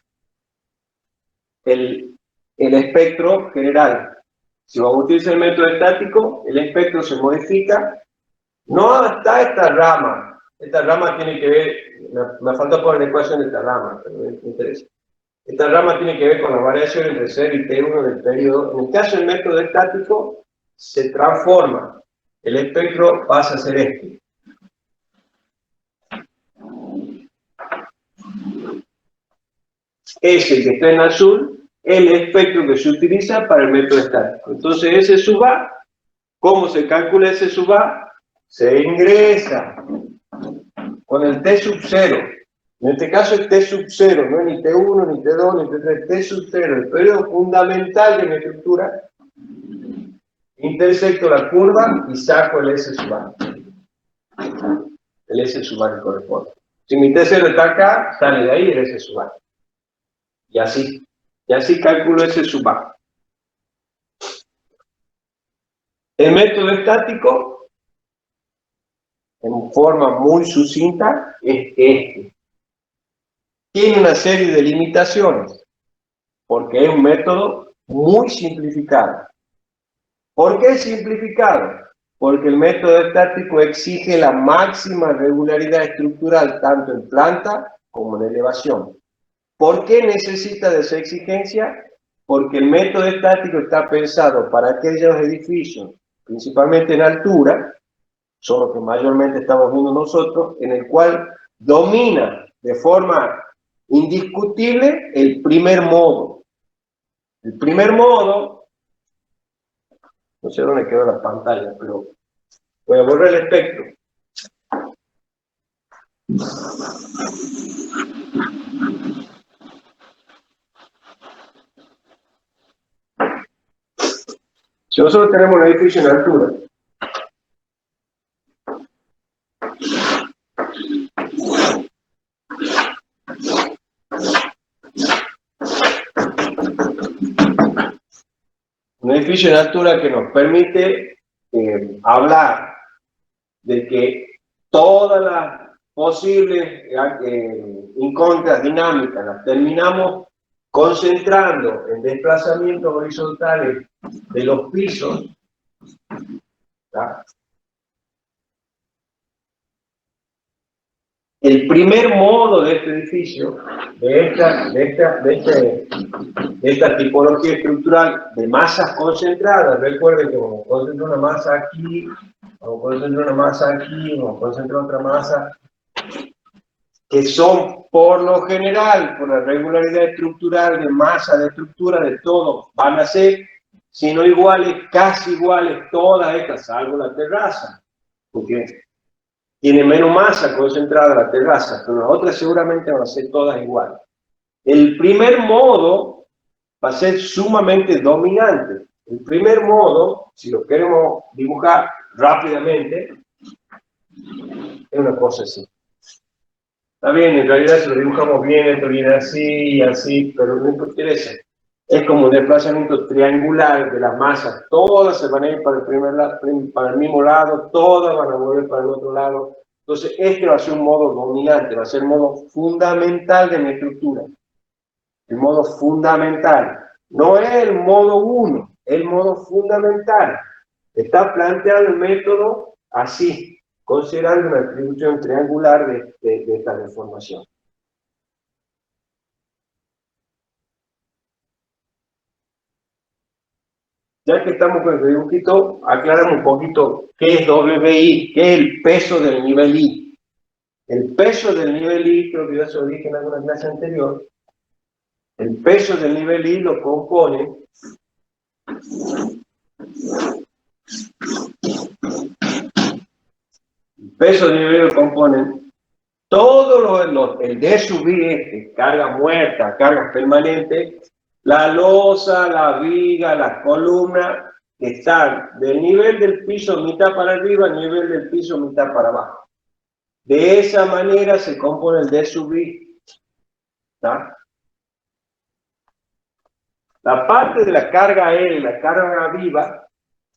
el espectro general. Si vamos a utilizar el método estático, el espectro se modifica. No hasta esta rama. Esta rama tiene que ver, me falta poner la ecuación de esta rama, pero me interesa. Esta rama tiene que ver con la variación entre 0 y T1 del periodo. En el caso del método estático, se transforma. El espectro pasa a ser este. Es el que está en azul, el espectro que se utiliza para el método estático. Entonces, S sub A, ¿cómo se calcula S sub A? Se ingresa con el T sub 0. En este caso es T sub 0, no es ni T1, ni T2, ni T3, T sub 0, el periodo fundamental de mi estructura. Intersecto la curva y saco el S sub A. El S sub A que corresponde. Si mi T0 está acá, sale de ahí el S sub A. Y así calculo S sub A. El método estático, en forma muy sucinta, es este. tiene una serie de limitaciones, porque es un método muy simplificado. ¿Por qué simplificado? Porque el método estático exige la máxima regularidad estructural tanto en planta como en elevación. ¿Por qué necesita de esa exigencia? Porque el método estático está pensado para aquellos edificios, principalmente en altura, son los que mayormente estamos viendo nosotros, en el cual domina de forma indiscutible el primer modo. El primer modo, no sé dónde quedó la pantalla, pero voy a volver el espectro. Si nosotros tenemos un edificio en altura, un edificio en altura que nos permite hablar de que todas las posibles incógnitas dinámicas las terminamos concentrando en desplazamientos horizontales de los pisos, ¿tá? El primer modo de este edificio, de esta tipología estructural de masas concentradas, recuerden que vamos a concentrar una masa aquí, vamos a concentrar una masa aquí, vamos a concentrar otra masa, que son por lo general, por la regularidad estructural de masa, de estructura, de todo, van a ser, si no iguales, casi iguales todas estas, salvo la terraza, porque tiene menos masa concentrada la terraza, pero las otras seguramente van a ser todas iguales. El primer modo va a ser sumamente dominante. El primer modo, si lo queremos dibujar rápidamente, es una cosa así. Está bien, en realidad si lo dibujamos bien, esto viene así y así, pero no interesa. Es como un desplazamiento triangular de las masas. Todas se van a ir para para el mismo lado, todas van a volver para el otro lado. Entonces, este va a ser un modo dominante, va a ser el modo fundamental de mi estructura. El modo fundamental. No es el modo 1, es el modo fundamental. Está planteado el método así, considerando una distribución triangular de esta deformación. Ya que estamos con el dibujito, aclaramos un poquito qué es WI, qué es el peso del nivel I. El peso del nivel I, creo que ya se lo dije en alguna clase anterior, el peso del nivel I lo compone todo el D sub I, carga muerta, cargas permanentes, la losa, la viga, las columnas, que están del nivel del piso mitad para arriba al nivel del piso mitad para abajo. De esa manera se compone el D sub I. ¿Tá? La parte de la carga L, la carga viva,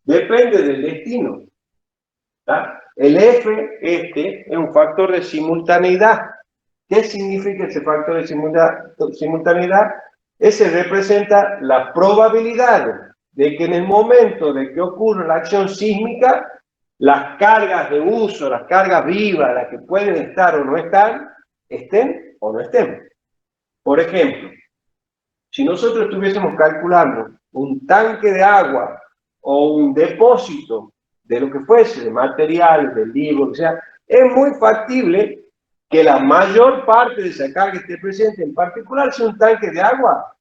depende del destino. ¿Tá? El F, es un factor de simultaneidad. ¿Qué significa ese factor de simultaneidad? Ese representa la probabilidad de que en el momento de que ocurra la acción sísmica, las cargas de uso, las cargas vivas, las que pueden estar o no estar, estén o no estén. Por ejemplo, si nosotros estuviésemos calculando un tanque de agua o un depósito de lo que fuese, de material, de libros, o sea, es muy factible que la mayor parte de esa carga esté presente, en particular si un tanque de agua.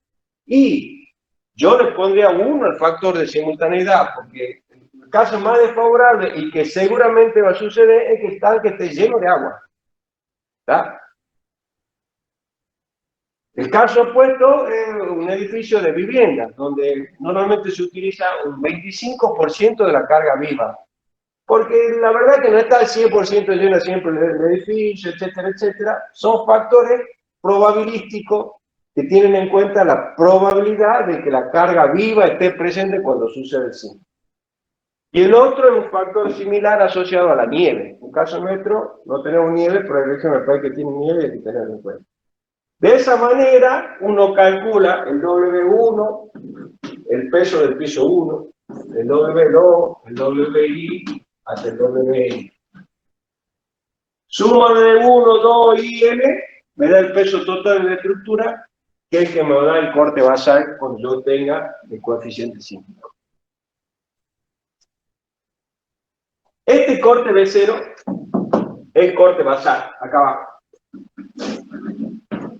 Y yo le pondría 1 al factor de simultaneidad, porque el caso más desfavorable y que seguramente va a suceder es que el tanque esté lleno de agua. ¿Está? El caso opuesto es un edificio de viviendas, donde normalmente se utiliza un 25% de la carga viva. Porque la verdad que no está al 100% lleno siempre el edificio, etcétera, etcétera. Son factores probabilísticos que tienen en cuenta la probabilidad de que la carga viva esté presente cuando sucede el sismo. Y el otro es un factor similar asociado a la nieve. En el caso nuestro no tenemos nieve, pero el resto me parece que tiene nieve y hay que tenerlo en cuenta. De esa manera, uno calcula el W1, el peso del piso 1, el W2, el WI, hasta el WI. Suma de 1, 2 y N, me da el peso total de la estructura, que es el que me da el corte basal cuando yo tenga el coeficiente sísmico. Este corte B0 es corte basal, acá abajo.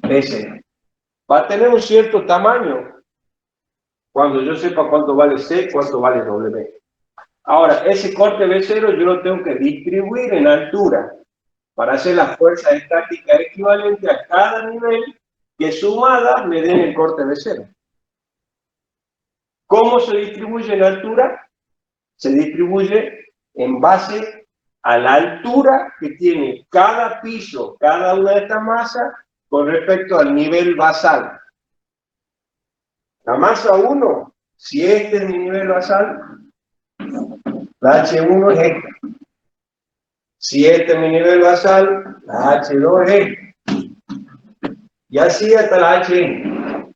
B0. Va a tener un cierto tamaño cuando yo sepa cuánto vale C, cuánto vale W. Ahora, ese corte B0 yo lo tengo que distribuir en altura para hacer la fuerza estática equivalente a cada nivel que sumadas me den el corte B0. ¿Cómo se distribuye en altura? Se distribuye en base a la altura que tiene cada piso, cada una de estas masas, con respecto al nivel basal. La masa 1, si este es mi nivel basal, la H1 es esta. Si este es mi nivel basal, la H2 es esta. Y así hasta la HN.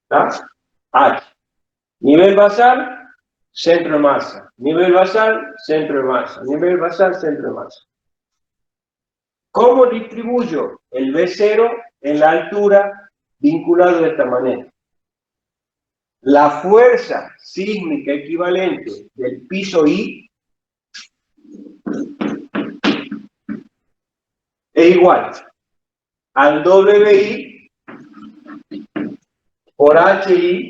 ¿Está? H. Nivel basal, centro de masa. Nivel basal, centro de masa. Nivel basal, centro de masa. ¿Cómo distribuyo el B0 en la altura vinculado de esta manera? La fuerza sísmica equivalente del piso I es igual al WI por HI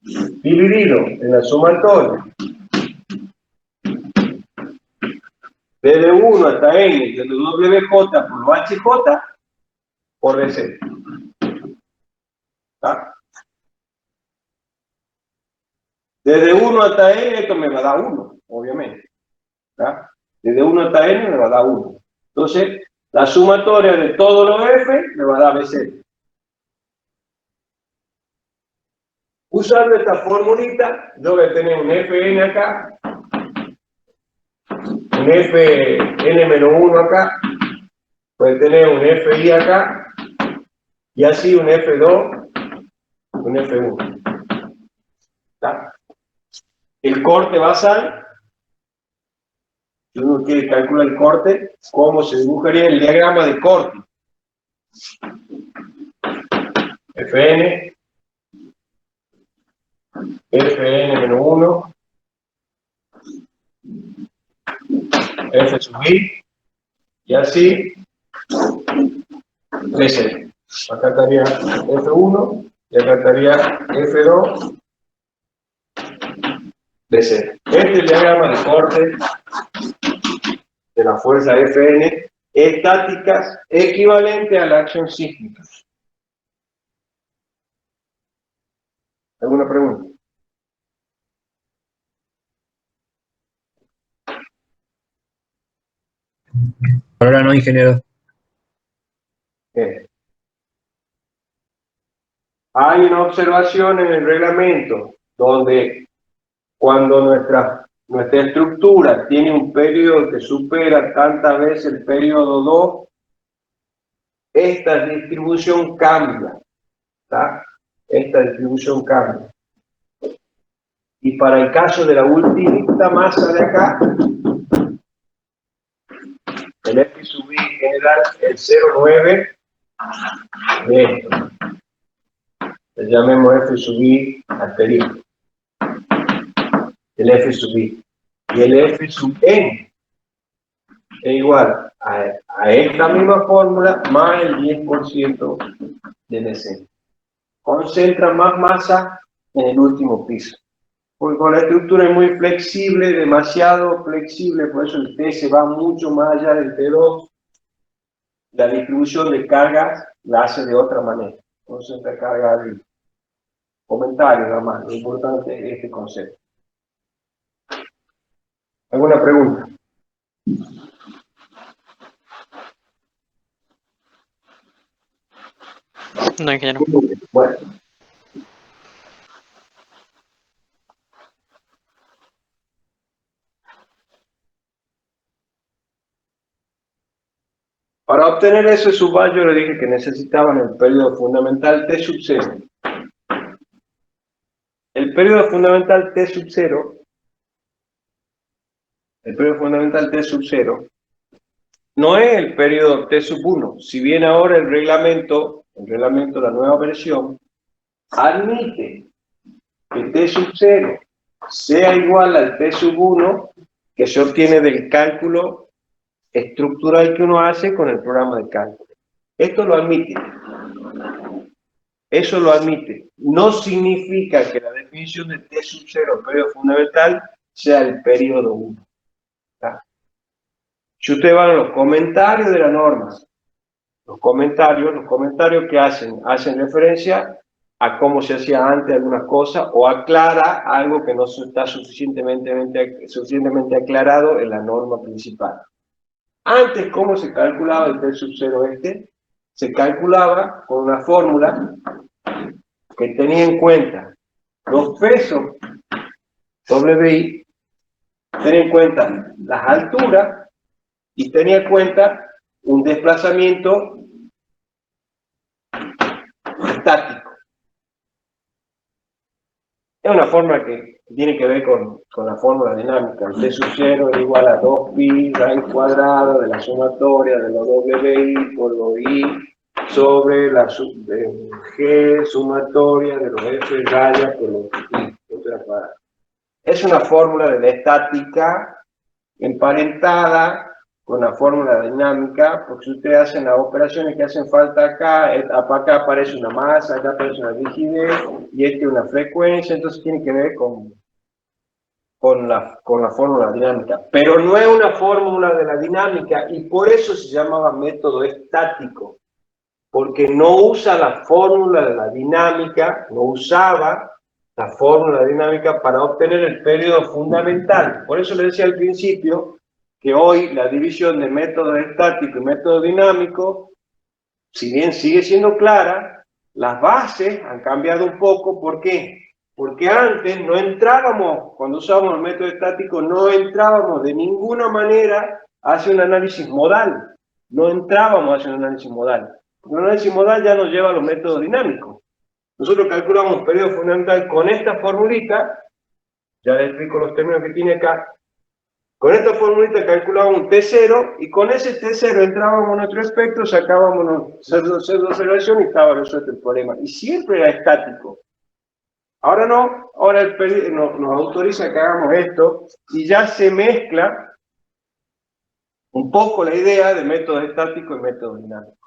dividido en la sumatoria desde 1 hasta N, desde WJ por lo HJ por BC. ¿Está? Desde 1 hasta N esto me va a dar 1, obviamente. ¿Está? Desde 1 hasta N me va a dar 1. Entonces, la sumatoria de todos los F me va a dar BC. Usando esta formulita, yo voy a tener un Fn acá, un Fn-1 acá, puede tener un Fi acá, y así un F2, un F1. ¿Está? El corte basal, si uno quiere calcular el corte, ¿cómo se dibujaría el diagrama de corte? Fn, Fn-1, F sub I, y así, BC. Acá estaría F1 y acá estaría F2, BC. Este es el diagrama de corte de la fuerza Fn estáticas equivalente a la acción sísmica. ¿Alguna pregunta? Ahora no, ingeniero. Bien. Hay una observación en el reglamento donde cuando nuestra estructura tiene un periodo que supera tantas veces el periodo 2, esta distribución cambia. ¿Está? Esta distribución cambia. Y para el caso de la ultimita masa de acá, el F sub I general es 0,9 de esto. Le llamemos F sub I asterisco. El F sub I. Y el F sub N es igual a esta misma fórmula más el 10% de DC. Concentra más masa en el último piso. Porque con la estructura es muy flexible, demasiado flexible, por eso el T se va mucho más allá del T2. La distribución de cargas la hace de otra manera. Concentra carga arriba. Comentario nada más, lo importante es este concepto. ¿Alguna pregunta? No, ingeniero. Bueno. Para obtener ese subyugato yo le dije que necesitaban el periodo fundamental T sub 0. El periodo fundamental T sub 0, no es el periodo T sub 1. Si bien ahora el reglamento de la nueva versión, admite que T sub 0 sea igual al T sub 1 que se obtiene del cálculo estructural que uno hace con el programa de cálculo. Esto lo admite. Eso lo admite. No significa que la definición de T sub 0, periodo fundamental, sea el periodo 1. Si ustedes van a los comentarios de la norma, los comentarios que hacen referencia a cómo se hacía antes algunas cosas o aclara algo que no está suficientemente aclarado en la norma principal. Antes, ¿cómo se calculaba el T sub 0 este? Se calculaba con una fórmula que tenía en cuenta los pesos WI, tenía en cuenta las alturas y tenía en cuenta un desplazamiento estático. Es una fórmula que tiene que ver con la fórmula dinámica. El T sub 0 es igual a 2pi raíz cuadrada de la sumatoria de los WI por los I sobre la G sumatoria de los F raya por los I. Es una fórmula de la estática emparentada con la fórmula dinámica, porque si ustedes hacen las operaciones que hacen falta acá aparece una masa, acá aparece una rigidez, y esta es una frecuencia, entonces tiene que ver con la fórmula dinámica. Pero no es una fórmula de la dinámica, y por eso se llamaba método estático, porque no usa la fórmula de la dinámica, no usaba la fórmula dinámica para obtener el periodo fundamental. Por eso le decía al principio que hoy la división de método estático y método dinámico, si bien sigue siendo clara, las bases han cambiado un poco. ¿Por qué? Porque antes no entrábamos, cuando usábamos el método estático, no entrábamos de ninguna manera hacia un análisis modal. No entrábamos hacia un análisis modal. Porque un análisis modal ya nos lleva a los métodos dinámicos. Nosotros calculamos un periodo fundamental con esta formulita, ya les explico los términos que tiene acá. Con esta formulita calculábamos un T0, y con ese T0 entrábamos en nuestro espectro, sacábamos pseudo observación y estaba resuelto el problema. Y siempre era estático. Ahora no, ahora el periodo nos autoriza que hagamos esto, y ya se mezcla un poco la idea de método estático y método dinámico.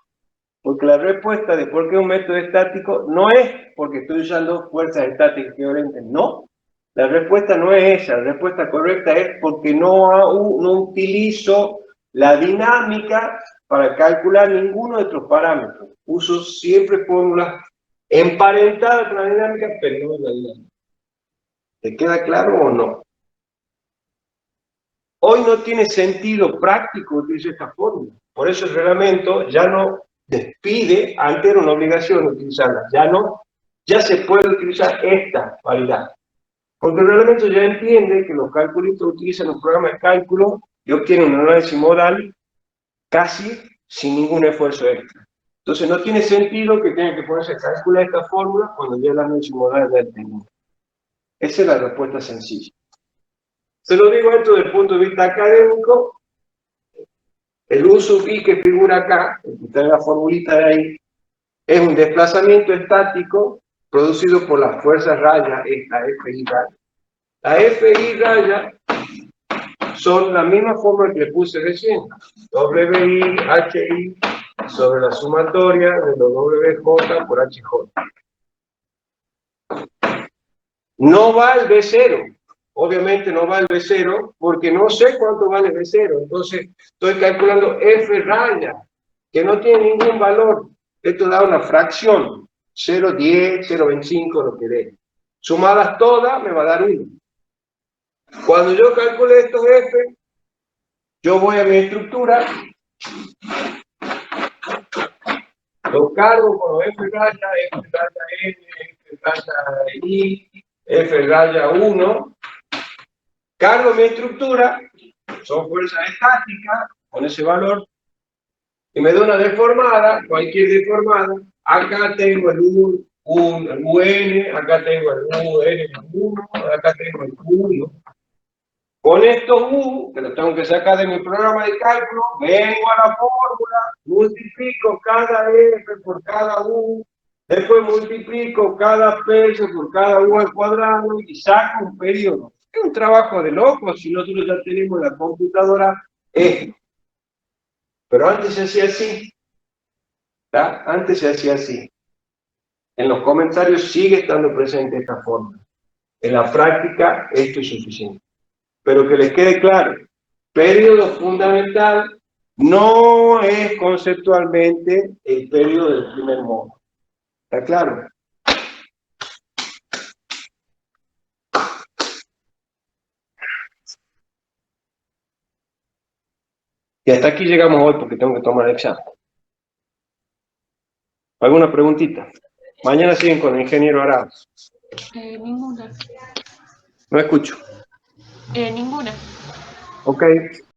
Porque la respuesta de por qué un método estático no es porque estoy usando fuerzas estáticas equivalentes, no. La respuesta no es esa, la respuesta correcta es porque no utilizo la dinámica para calcular ninguno de otros parámetros. Uso siempre fórmulas emparentadas con la dinámica, pero no la dinámica. ¿Te queda claro o no? Hoy no tiene sentido práctico utilizar esta fórmula. Por eso el reglamento ya no despide, antes era una obligación utilizarla, ya se puede utilizar esta variedad. Porque el reglamento ya entiende que los calculistas utilizan un programa de cálculo y obtienen un análisis modal casi sin ningún esfuerzo extra. Entonces no tiene sentido que tengan que ponerse a calcular esta fórmula cuando ya el análisis modal ya entendido. Esa es la respuesta sencilla. Se lo digo esto desde el punto de vista académico. El U sub I que figura acá, que está en la formulita de ahí, es un desplazamiento estático producido por las fuerzas raya, esta FI raya. La FI raya son la misma fórmula que le puse recién. WI, HI sobre la sumatoria de los WJ por HJ. No va el B0. Obviamente no va el B0 porque no sé cuánto vale B0. Entonces estoy calculando F raya, que no tiene ningún valor. Esto da una fracción. 0,10, 0,25, lo que dé. Sumadas todas me va a dar 1. Cuando yo calcule estos F, yo voy a mi estructura, lo cargo con los F raya N, F raya I, F raya 1, cargo mi estructura, son fuerzas estáticas, con ese valor, y me da una deformada, cualquier deformada, acá tengo el UN, acá tengo el UN1, acá tengo el U1. Con estos U, que los tengo que sacar de mi programa de cálculo, vengo a la fórmula, multiplico cada F por cada U, después multiplico cada peso por cada U al cuadrado y saco un periodo. Es un trabajo de locos si nosotros ya tenemos la computadora esto. Pero antes se hacía así. ¿Tá? Antes se hacía así. En los comentarios sigue estando presente esta forma. En la práctica esto es suficiente. Pero que les quede claro, periodo fundamental no es conceptualmente el periodo del primer modo. ¿Está claro? Y hasta aquí llegamos hoy porque tengo que tomar el examen. ¿Alguna preguntita? Mañana siguen con el ingeniero Arauz. Ninguna. No escucho. Ninguna. Ok.